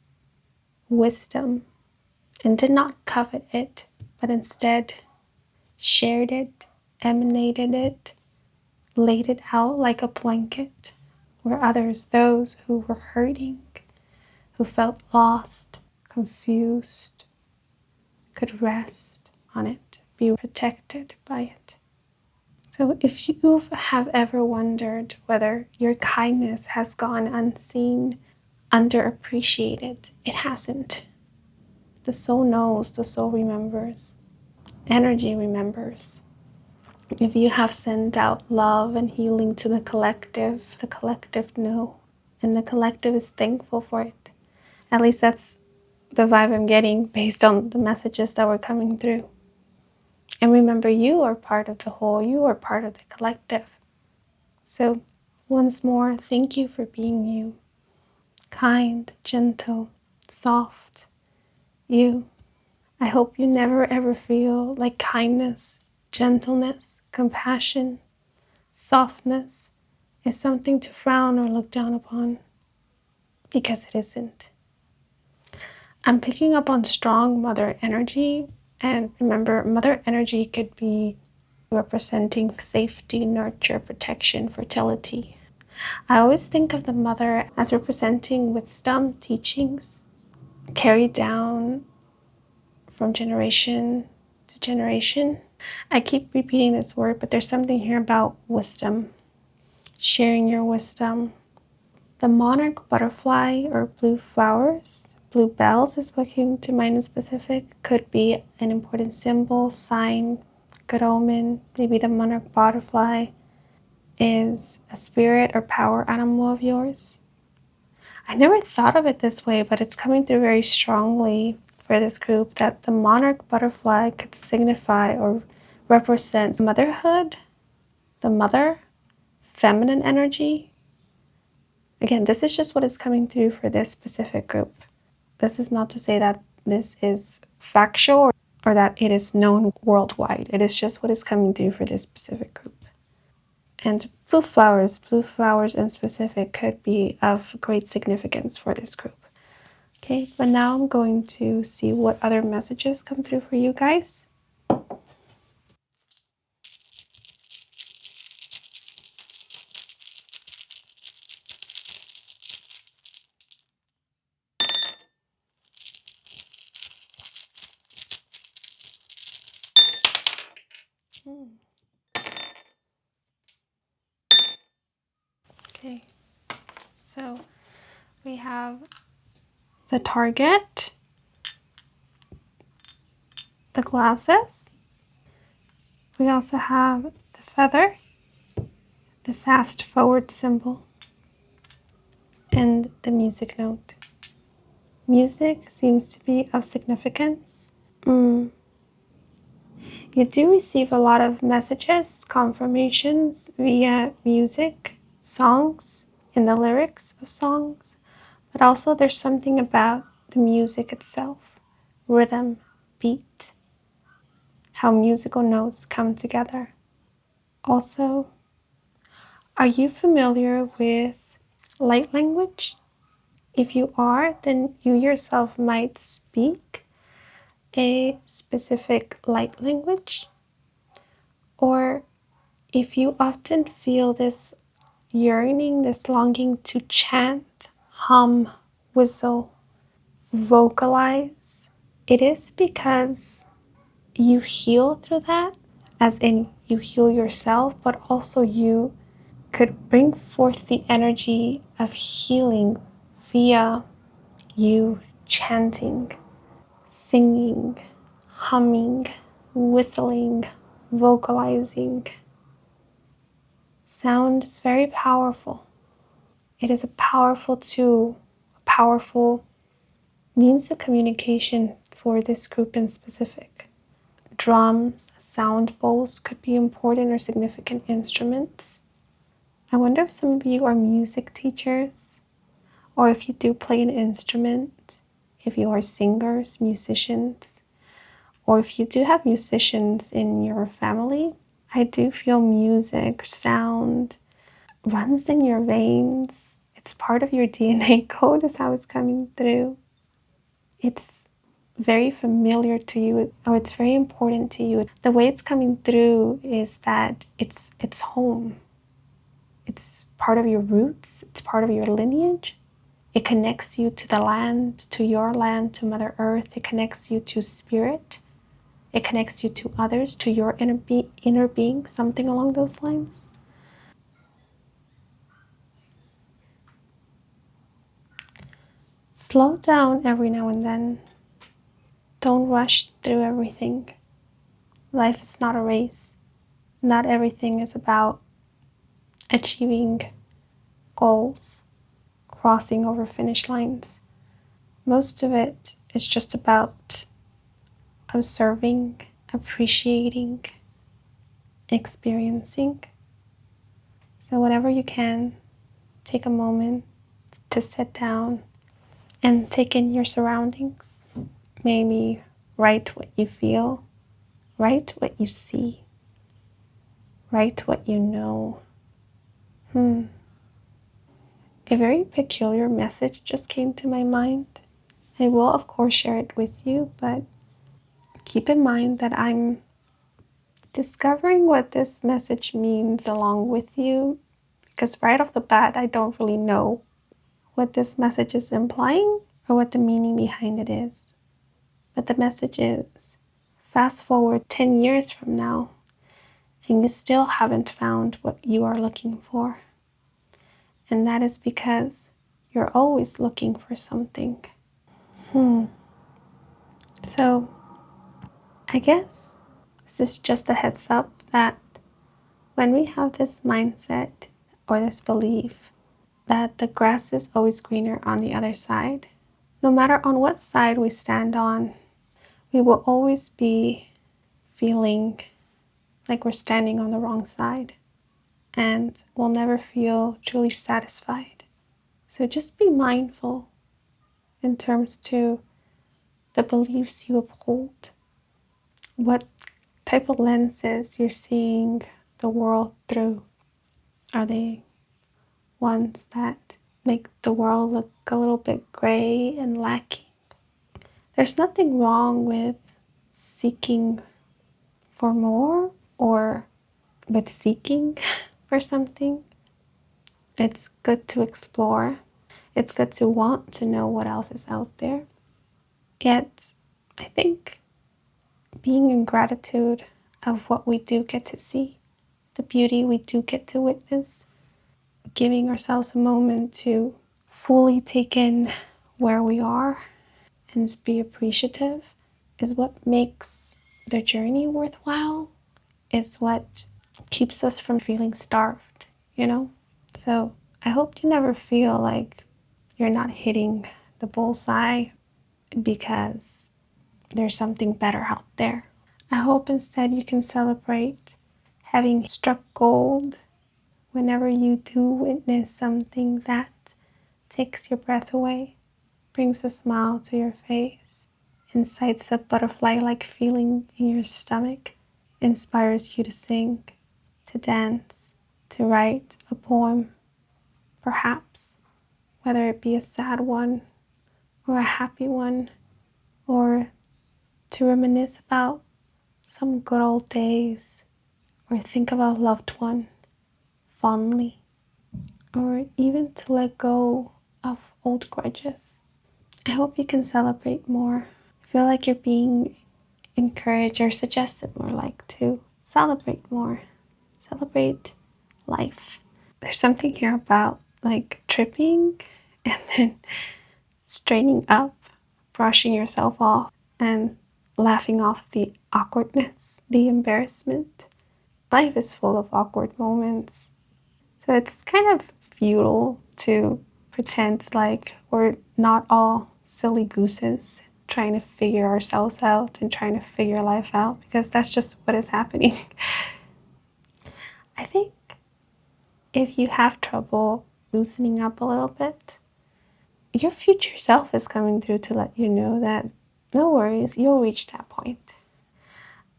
wisdom, and did not covet it, but instead shared it, emanated it, laid it out like a blanket, where others, those who were hurting, who felt lost, confused, could rest on it, be protected by it. So if you have ever wondered whether your kindness has gone unseen, underappreciated, it hasn't. The soul knows, the soul remembers. Energy remembers. If you have sent out love and healing to the collective know. And the collective is thankful for it. At least that's the vibe I'm getting based on the messages that were coming through. And remember, you are part of the whole, you are part of the collective. So once more, thank you for being you. Kind, gentle, soft, you. I hope you never ever feel like kindness, gentleness, compassion, softness is something to frown or look down upon, because it isn't. I'm picking up on strong mother energy, and remember, mother energy could be representing safety, nurture, protection, fertility. I always think of the mother as representing wisdom, teachings, carried down from generation to generation. I keep repeating this word, but there's something here about wisdom, sharing your wisdom. The monarch butterfly or blue flowers Blue bells is what came to mind in specific. Could be an important symbol, sign, good omen. Maybe the monarch butterfly is a spirit or power animal of yours. I never thought of it this way, but it's coming through very strongly for this group that the monarch butterfly could signify or represent motherhood, the mother, feminine energy. Again, this is just what is coming through for this specific group. This is not to say that this is factual or that it is known worldwide. It is just what is coming through for this specific group. And blue flowers in specific could be of great significance for this group. Okay, but now I'm going to see what other messages come through for you guys. Okay, so we have the target, the glasses. We also have the feather, the fast forward symbol, and the music note. Music seems to be of significance. You do receive a lot of messages, confirmations via music, songs, in the lyrics of songs, but also there's something about the music itself, rhythm, beat, how musical notes come together. Also, are you familiar with light language? If you are, then you yourself might speak a specific light language. Or if you often feel this yearning, this longing to chant, hum, whistle, vocalize, it is because you heal through that, as in you heal yourself, but also you could bring forth the energy of healing via you chanting, singing, humming, whistling, vocalizing. Sound is very powerful. It is a powerful tool, a powerful means of communication for this group in specific. Drums, sound bowls could be important or significant instruments. I wonder if some of you are music teachers, or if you do play an instrument, if you are singers, musicians, or if you do have musicians in your family. I do feel music, sound runs in your veins. It's part of your DNA code is how it's coming through. It's very familiar to you, or it's very important to you. The way it's coming through is that it's home. It's part of your roots. It's part of your lineage. It connects you to the land, to your land, to Mother Earth. It connects you to spirit. It connects you to others, to your inner being, something along those lines. Slow down every now and then. Don't rush through everything. Life is not a race. Not everything is about achieving goals, crossing over finish lines. Most of it is just about observing, appreciating, experiencing. So whenever you can, take a moment to sit down and take in your surroundings. Maybe write what you feel, write what you see, write what you know. A very peculiar message just came to my mind. I will, of course, share it with you, but keep in mind that I'm discovering what this message means along with you, because right off the bat, I don't really know what this message is implying or what the meaning behind it is. But the message is, fast forward 10 years from now, and you still haven't found what you are looking for. And that is because you're always looking for something. Hmm. So, I guess this is just a heads up that when we have this mindset or this belief that the grass is always greener on the other side, no matter on what side we stand on, we will always be feeling like we're standing on the wrong side and we'll never feel truly satisfied. So just be mindful in terms to the beliefs you uphold, what type of lenses you're seeing the world through. Are they ones that make the world look a little bit gray and lacking? There's nothing wrong with seeking for more or with seeking for something. It's good to explore. It's good to want to know what else is out there. Yet, I think being in gratitude of what we do get to see, the beauty we do get to witness, giving ourselves a moment to fully take in where we are and be appreciative is what makes the journey worthwhile, is what keeps us from feeling starved, you know? So I hope you never feel like you're not hitting the bullseye because there's something better out there. I hope instead you can celebrate having struck gold whenever you do witness something that takes your breath away, brings a smile to your face, incites a butterfly-like feeling in your stomach, inspires you to sing, to dance, to write a poem, perhaps, whether it be a sad one or a happy one, or to reminisce about some good old days, or think of a loved one fondly, or even to let go of old grudges. I hope you can celebrate more. I feel like you're being encouraged or suggested more like to celebrate more. Celebrate life. There's something here about like tripping and then straightening up, brushing yourself off, and laughing off the awkwardness, the embarrassment. Life is full of awkward moments. So it's kind of futile to pretend like we're not all silly gooses trying to figure ourselves out and trying to figure life out, because that's just what is happening. I think if you have trouble loosening up a little bit, your future self is coming through to let you know that no worries, you'll reach that point.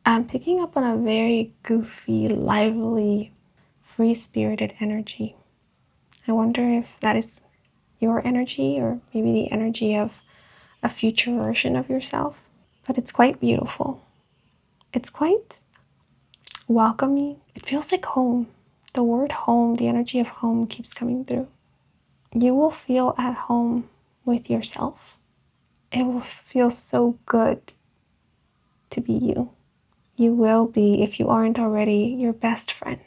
I'm picking up on a very goofy, lively, free-spirited energy. I wonder if that is your energy or maybe the energy of a future version of yourself. But it's quite beautiful. It's quite welcoming. It feels like home. The word home, the energy of home keeps coming through. You will feel at home with yourself. It will feel so good to be you. You will be, if you aren't already, your best friend,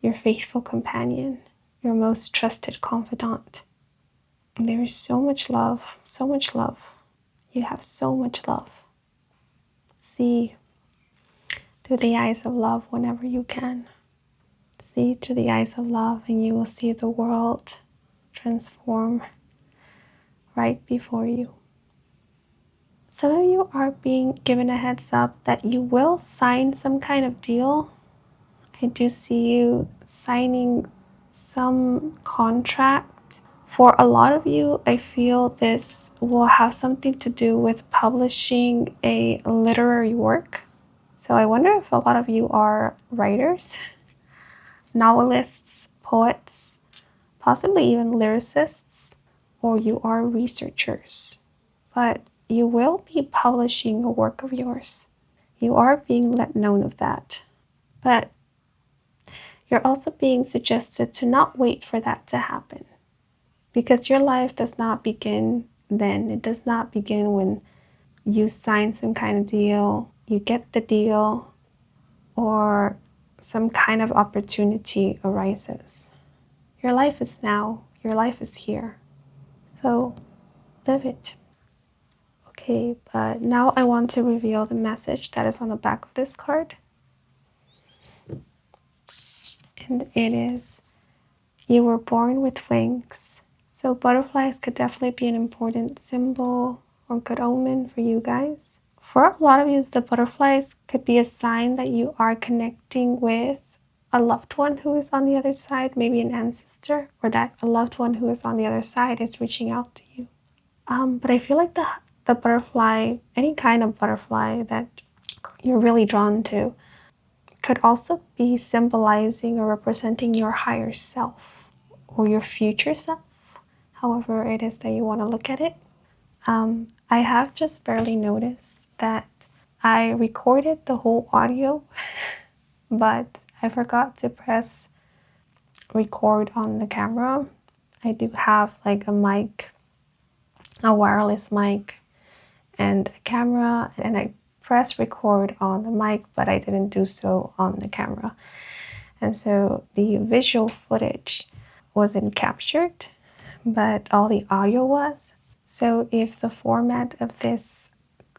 your faithful companion, your most trusted confidant. There is so much love, so much love. You have so much love. See through the eyes of love whenever you can. See through the eyes of love, and you will see the world transform right before you. Some of you are being given a heads up that you will sign some kind of deal. I do see you signing some contract. For a lot of you, I feel this will have something to do with publishing a literary work. So I wonder if a lot of you are writers, novelists, poets, possibly even lyricists, or you are researchers. But you will be publishing a work of yours. You are being let known of that. But you're also being suggested to not wait for that to happen, because your life does not begin then. It does not begin when you sign some kind of deal, you get the deal, or some kind of opportunity arises. Your life is now. Your life is here. So live it. Okay, but now I want to reveal the message that is on the back of this card. And it is, you were born with wings. So butterflies could definitely be an important symbol or good omen for you guys. For a lot of you, the butterflies could be a sign that you are connecting with a loved one who is on the other side, maybe an ancestor, or that a loved one who is on the other side is reaching out to you. But I feel like the butterfly, any kind of butterfly that you're really drawn to, could also be symbolizing or representing your higher self or your future self, however it is that you want to look at it. I have just barely noticed that I recorded the whole audio, but I forgot to press record on the camera. I do have like a mic, a wireless mic, and a camera, and I pressed record on the mic, but I didn't do so on the camera. And so the visual footage wasn't captured, but all the audio was. So if the format of this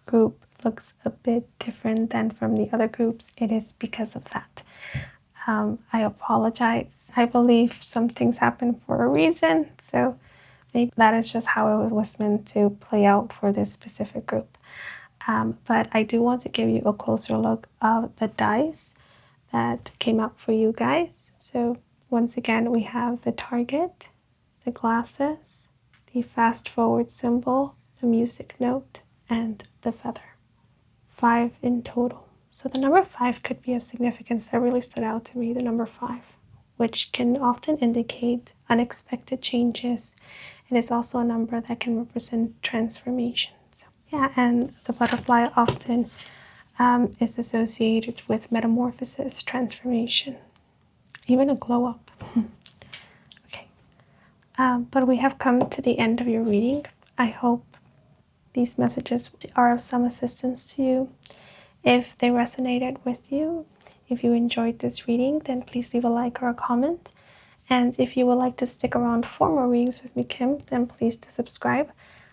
group looks a bit different than from the other groups, it is because of that. I apologize. I believe some things happen for a reason, so maybe that is just how it was meant to play out for this specific group. But I do want to give you a closer look of the dice that came up for you guys. So once again, we have the target, the glasses, the fast forward symbol, the music note, and the feather. 5 in total. So the number 5 could be of significance. That really stood out to me, the number 5, which can often indicate unexpected changes. And it's also a number that can represent transformations. Yeah, and the butterfly often is associated with metamorphosis, transformation, even a glow up. Okay, but we have come to the end of your reading. I hope these messages are of some assistance to you. If they resonated with you, if you enjoyed this reading, then please leave a like or a comment. And if you would like to stick around for more readings with me, Kim, then please do subscribe.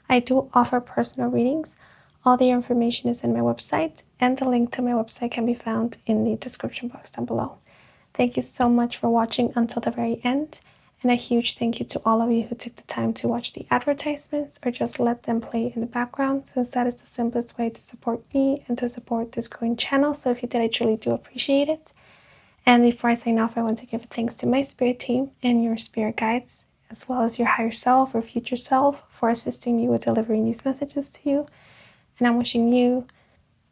I do offer personal readings. All the information is in my website, and the link to my website can be found in the description box down below. Thank you so much for watching until the very end, and a huge thank you to all of you who took the time to watch the advertisements or just let them play in the background, since that is the simplest way to support me and to support this growing channel. So if you did, I truly do appreciate it. And before I sign off, I want to give thanks to my spirit team and your spirit guides, as well as your higher self or future self, for assisting me with delivering these messages to you. And I'm wishing you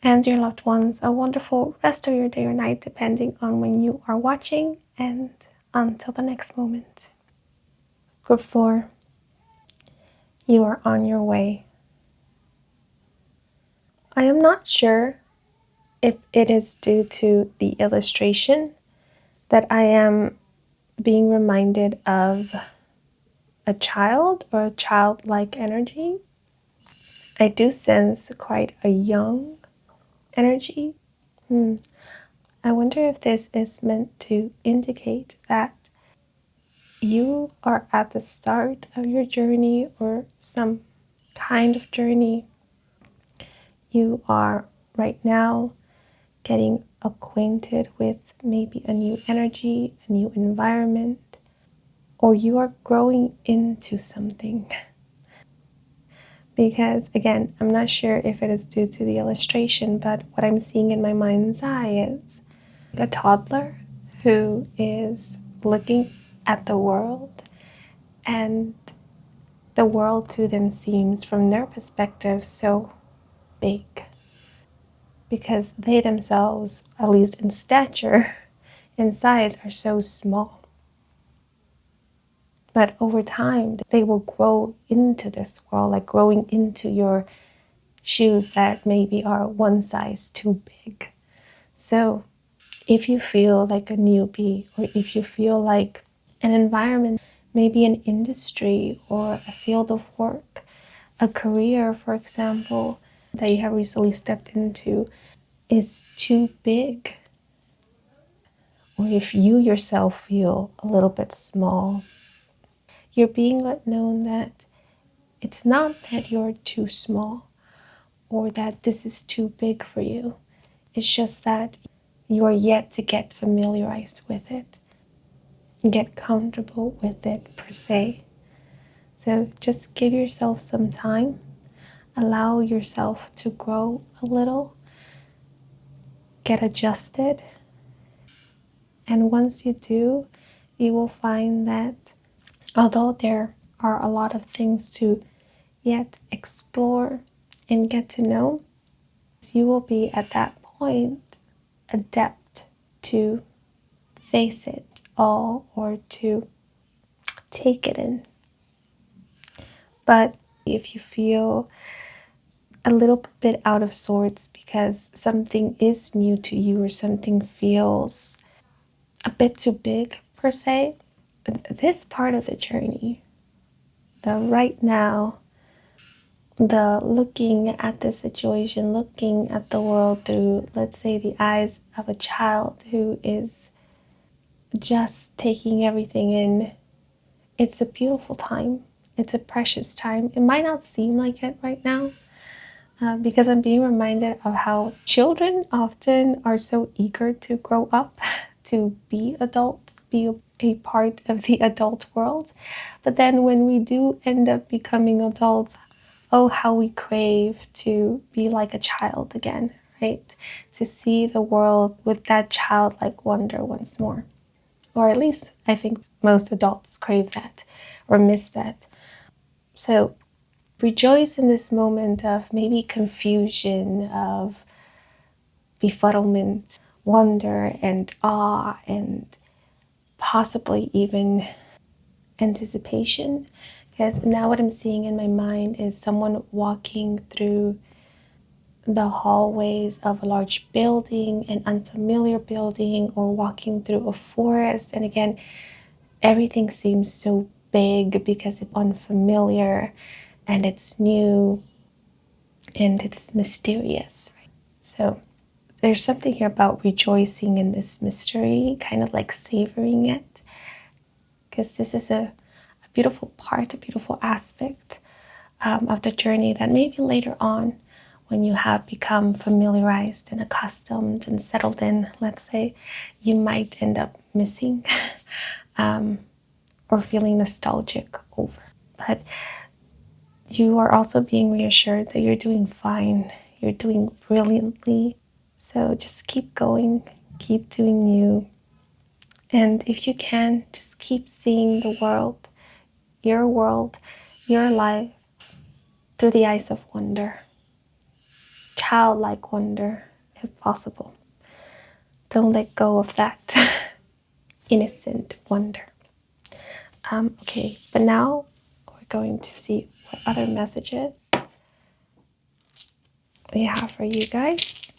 and your loved ones a wonderful rest of your day or night, depending on when you are watching. And until the next moment. Group 4, you are on your way. I am not sure if it is due to the illustration that I am being reminded of a child or a childlike energy. I do sense quite a young energy. I wonder if this is meant to indicate that you are at the start of your journey or some kind of journey. You are right now getting acquainted with maybe a new energy, a new environment, or you are growing into something. Because again, I'm not sure if it is due to the illustration, but what I'm seeing in my mind's eye is a toddler who is looking at the world, and the world to them seems, from their perspective, so big. Because they themselves, at least in stature, in size, are so small. But over time, they will grow into this world, like growing into your shoes that maybe are one size too big. So if you feel like a newbie, or if you feel like an environment, maybe an industry or a field of work, a career, for example, that you have recently stepped into is too big, or if you yourself feel a little bit small, you're being let know that it's not that you're too small, or that this is too big for you. It's just that you are yet to get familiarized with it, get comfortable with it per se. So just give yourself some time, allow yourself to grow a little, get adjusted. And once you do, you will find that although there are a lot of things to yet explore and get to know, you will be at that point adept to face it all or to take it in. But if you feel a little bit out of sorts because something is new to you or something feels a bit too big per se, this part of the journey, the right now, the looking at the situation, looking at the world through, let's say, the eyes of a child who is just taking everything in, it's a beautiful time. It's a precious time. It might not seem like it right now, because I'm being reminded of how children often are so eager to grow up, to be adults, be a part of the adult world. But then when we do end up becoming adults, oh, how we crave to be like a child again, right? To see the world with that childlike wonder once more. Or at least I think most adults crave that or miss that. So rejoice in this moment of maybe confusion, of befuddlement, wonder and awe, and possibly even anticipation. Because now what I'm seeing in my mind is someone walking through the hallways of a large building, an unfamiliar building, or walking through a forest. And again, everything seems so big because it's unfamiliar and it's new and it's mysterious. So there's something here about rejoicing in this mystery, kind of like savoring it, because this is a beautiful part, a beautiful aspect of the journey that maybe later on, when you have become familiarized and accustomed and settled in, let's say, you might end up missing or feeling nostalgic over. But you are also being reassured that you're doing fine, you're doing brilliantly. So just keep going, keep doing you. And if you can, just keep seeing the world, your life, through the eyes of wonder. Childlike wonder, if possible. Don't let go of that innocent wonder. Okay, but now we're going to see what other messages we have for you guys.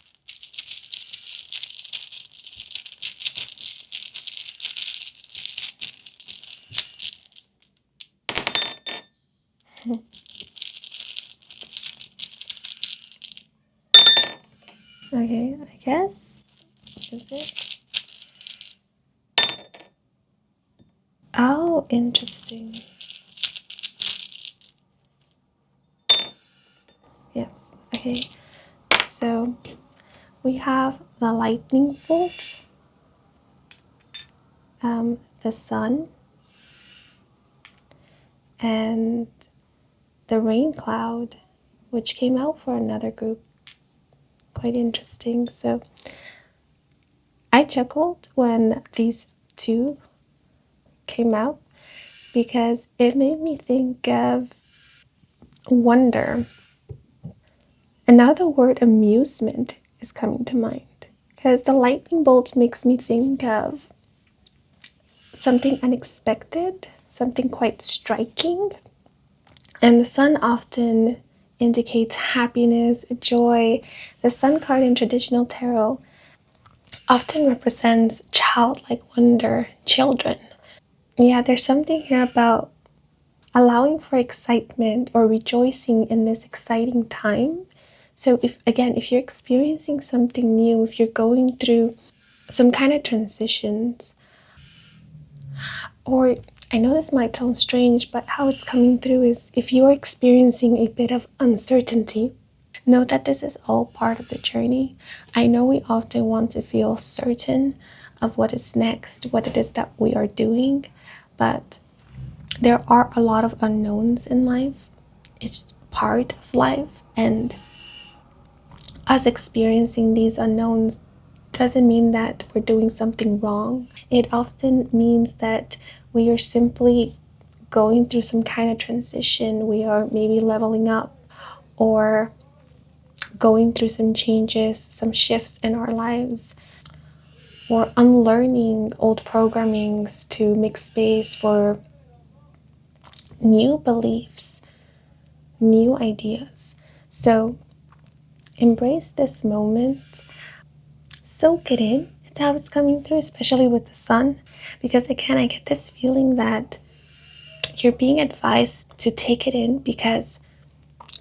Okay, I guess. What is it? Oh, interesting. Yes, okay. So we have the lightning bolt, the sun, and the rain cloud, which came out for another group. Quite interesting. So I chuckled when these two came out because it made me think of wonder. And now the word amusement is coming to mind because the lightning bolt makes me think of something unexpected, something quite striking. And the sun often indicates happiness, joy. The sun card in traditional tarot often represents childlike wonder, children. Yeah, there's something here about allowing for excitement or rejoicing in this exciting time. So if you're experiencing something new, if you're going through some kind of transitions, or I know this might sound strange, but how it's coming through is if you're experiencing a bit of uncertainty, Know that this is all part of the journey. I know we often want to feel certain of what is next, what it is that we are doing, but there are a lot of unknowns in life. It's part of life, and us experiencing these unknowns doesn't mean that we're doing something wrong. It often means that we are simply going through some kind of transition. We are maybe leveling up or going through some changes, some shifts in our lives, or unlearning old programmings to make space for new beliefs, new ideas. So embrace this moment, soak it in. It's how it's coming through, especially with the sun, because again, I get this feeling that you're being advised to take it in because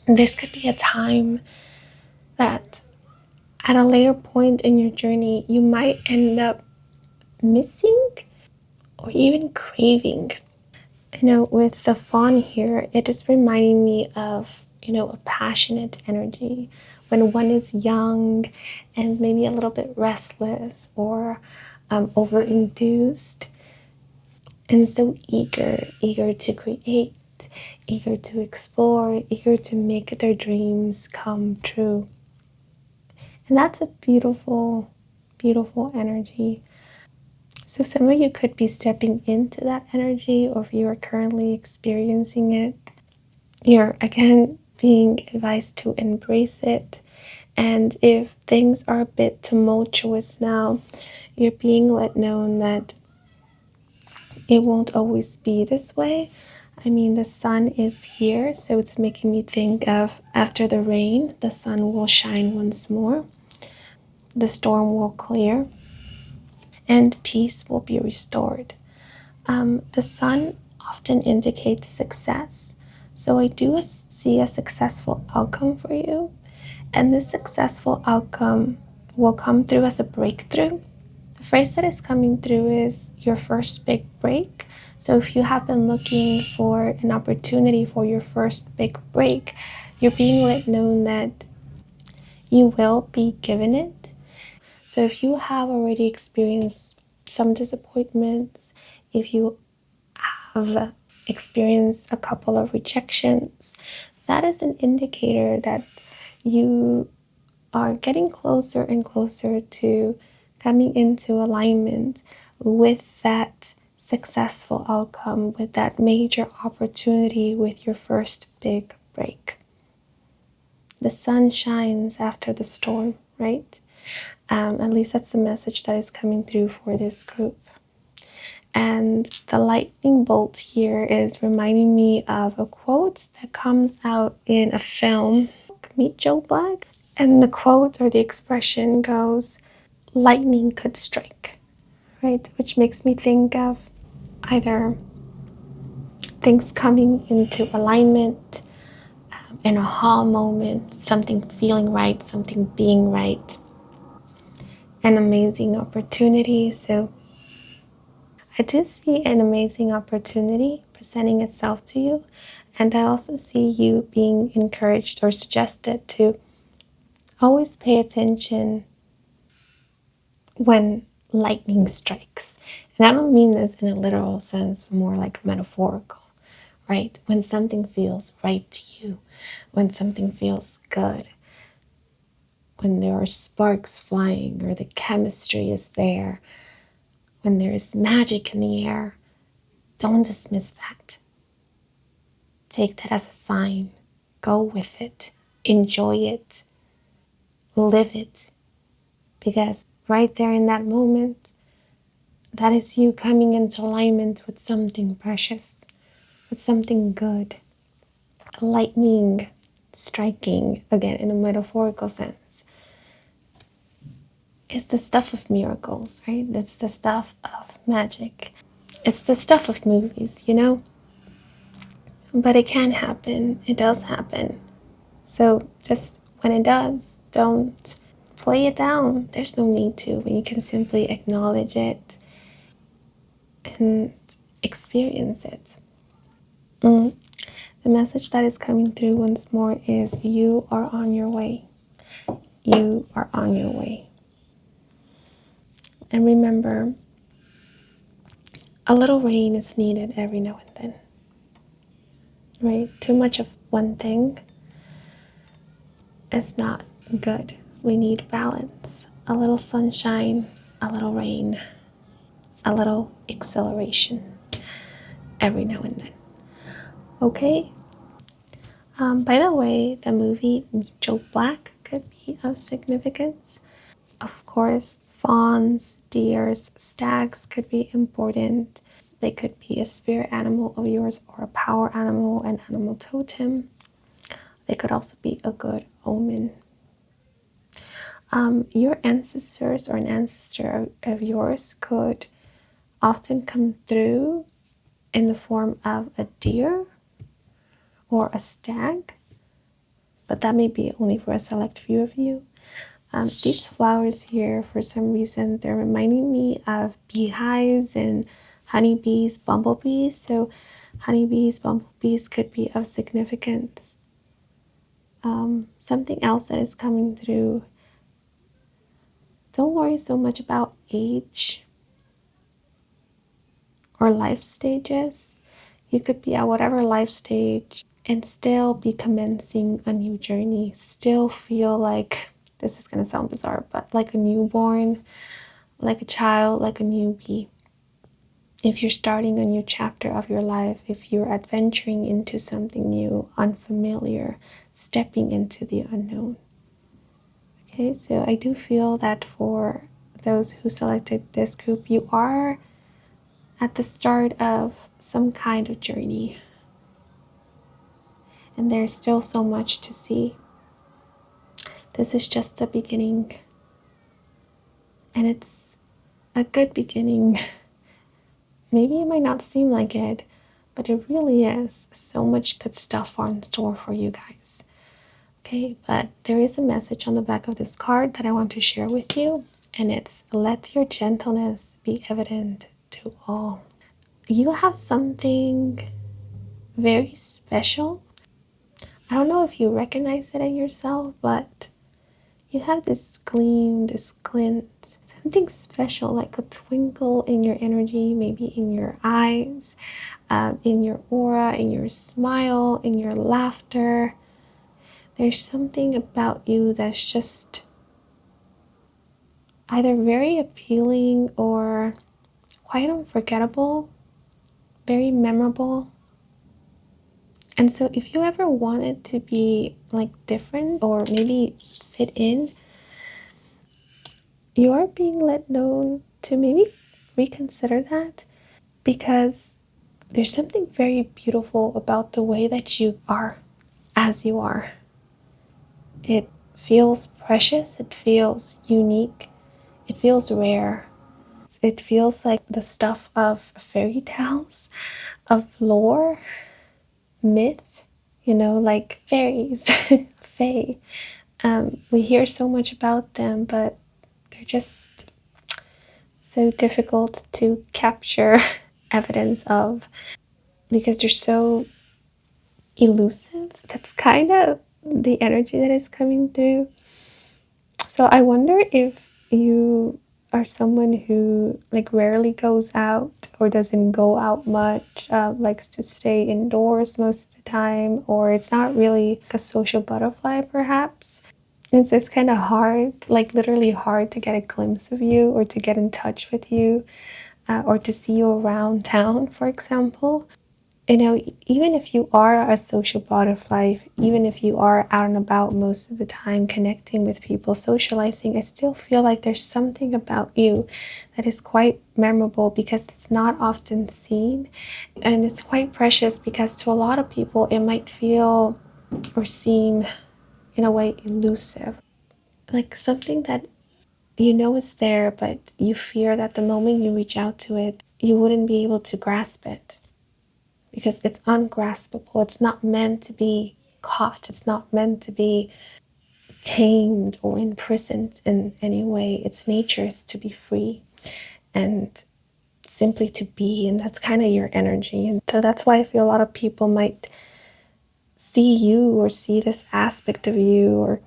this could be a time that at a later point in your journey, you might end up missing or even craving. With the fawn here, it is reminding me of, a passionate energy when one is young and maybe a little bit restless or over enthused and so eager to create, eager to explore, eager to make their dreams come true. And that's a beautiful, beautiful energy. So some of you could be stepping into that energy, or if you are currently experiencing it, you're again being advised to embrace it. And if things are a bit tumultuous now, you're being let know that it won't always be this way. I mean, the sun is here, so it's making me think of after the rain, the sun will shine once more, the storm will clear, and peace will be restored. The sun often indicates success. So I do see a successful outcome for you. And this successful outcome will come through as a breakthrough. The phrase that is coming through is your first big break. So if you have been looking for an opportunity for your first big break, you're being let know that you will be given it. So if you have already experienced some disappointments, if you have experienced a couple of rejections, that is an indicator that you are getting closer and closer to coming into alignment with that successful outcome, with that major opportunity, with your first big break. The sun shines after the storm, right? At least that's the message that is coming through for this group. And the lightning bolt here is reminding me of a quote that comes out in a film, Meet Joe Black. And the quote or the expression goes, lightning could strike, right? Which makes me think of either things coming into alignment, an aha moment, something feeling right, something being right, an amazing opportunity. So I do see an amazing opportunity presenting itself to you. And I also see you being encouraged or suggested to always pay attention when lightning strikes. And I don't mean this in a literal sense, more like metaphorical, right? When something feels right to you, when something feels good, when there are sparks flying or the chemistry is there, when there is magic in the air, don't dismiss that. Take that as a sign. Go with it. Enjoy it. Live it. Because right there in that moment, that is you coming into alignment with something precious, with something good. Lightning striking, again in a metaphorical sense, is the stuff of miracles, right? It's the stuff of magic. It's the stuff of movies. But it can happen. It does happen. So just when it does, don't play it down. There's no need to. When you can simply acknowledge it and experience it. The message that is coming through once more is you are on your way. You are on your way. And remember, a little rain is needed every now and then, right? Too much of one thing is not good. We need balance. A little sunshine, a little rain, a little acceleration every now and then. Okay? By the way, the movie Joe Black could be of significance. Of course, fawns, deers, stags could be important. They could be a spirit animal of yours or a power animal, an animal totem. They could also be a good omen. Your ancestors or an ancestor of yours could often come through in the form of a deer or a stag, but that may be only for a select few of you. These flowers here, for some reason, they're reminding me of beehives and honeybees, bumblebees. So honeybees, bumblebees could be of significance. Something else that is coming through, don't worry so much about age or life stages. You could be at whatever life stage and still be commencing a new journey, still feel like, this is going to sound bizarre, but like a newborn, like a child, like a newbie. If you're starting a new chapter of your life, if you're adventuring into something new, unfamiliar, stepping into the unknown. Okay, so I do feel that for those who selected this group, you are at the start of some kind of journey. And there's still so much to see. This is just the beginning. And it's a good beginning. Maybe it might not seem like it, but it really is. So much good stuff on store for you guys. Okay, but there is a message on the back of this card that I want to share with you, and it's let your gentleness be evident to all. You have something very special. I don't know if you recognize it in yourself, but you have this gleam, this glint, something special, like a twinkle in your energy, maybe in your eyes, in your aura, in your smile, in your laughter. There's something about you that's just either very appealing or quite unforgettable, very memorable. And so if you ever wanted to be like different or maybe fit in, you are being let known to maybe reconsider that, because there's something very beautiful about the way that you are as you are. It feels precious, it feels unique, it feels rare. It feels like the stuff of fairy tales, of lore, myth, like fairies, fae. We hear so much about them, but they're just so difficult to capture evidence of because they're so elusive. That's kind of the energy that is coming through. So I wonder if you are someone who like rarely goes out or doesn't go out much, likes to stay indoors most of the time, or it's not really a social butterfly perhaps. It's just kind of hard, like literally hard to get a glimpse of you or to get in touch with you, or to see you around town, for example. Even if you are a social butterfly, even if you are out and about most of the time, connecting with people, socializing, I still feel like there's something about you that is quite memorable because it's not often seen. And it's quite precious because to a lot of people, it might feel or seem in a way elusive. Like something that is there, but you fear that the moment you reach out to it, you wouldn't be able to grasp it. Because it's ungraspable. It's not meant to be caught. It's not meant to be tamed or imprisoned in any way. Its nature is to be free and simply to be, and that's kind of your energy. And so that's why I feel a lot of people might see you or see this aspect of you or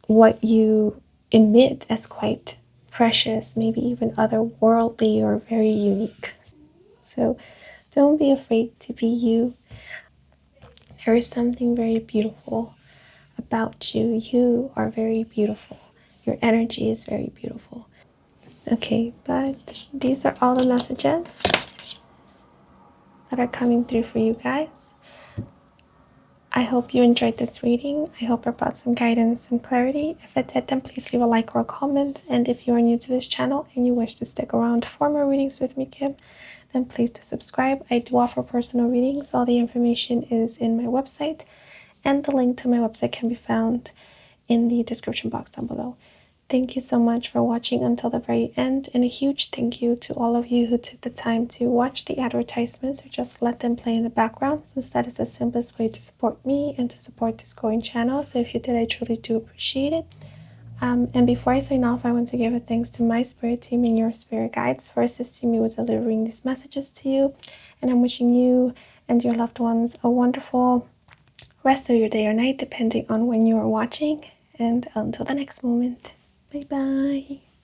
what you emit as quite precious, maybe even otherworldly or very unique. So don't be afraid to be you. There is something very beautiful about you. You are very beautiful. Your energy is very beautiful. Okay, but these are all the messages that are coming through for you guys. I hope you enjoyed this reading. I hope I brought some guidance and clarity. If it did, then please leave a like or a comment. And if you are new to this channel and you wish to stick around for more readings with me, Kim, then please do subscribe. I do offer personal readings. All the information is in my website, and the link to my website can be found in the description box down below. Thank you so much for watching until the very end, and a huge thank you to all of you who took the time to watch the advertisements or just let them play in the background, since that is the simplest way to support me and to support this growing channel. So if you did, I truly do appreciate it. And before I sign off, I want to give a thanks to my spirit team and your spirit guides for assisting me with delivering these messages to you. And I'm wishing you and your loved ones a wonderful rest of your day or night, depending on when you are watching. And until the next moment, bye bye.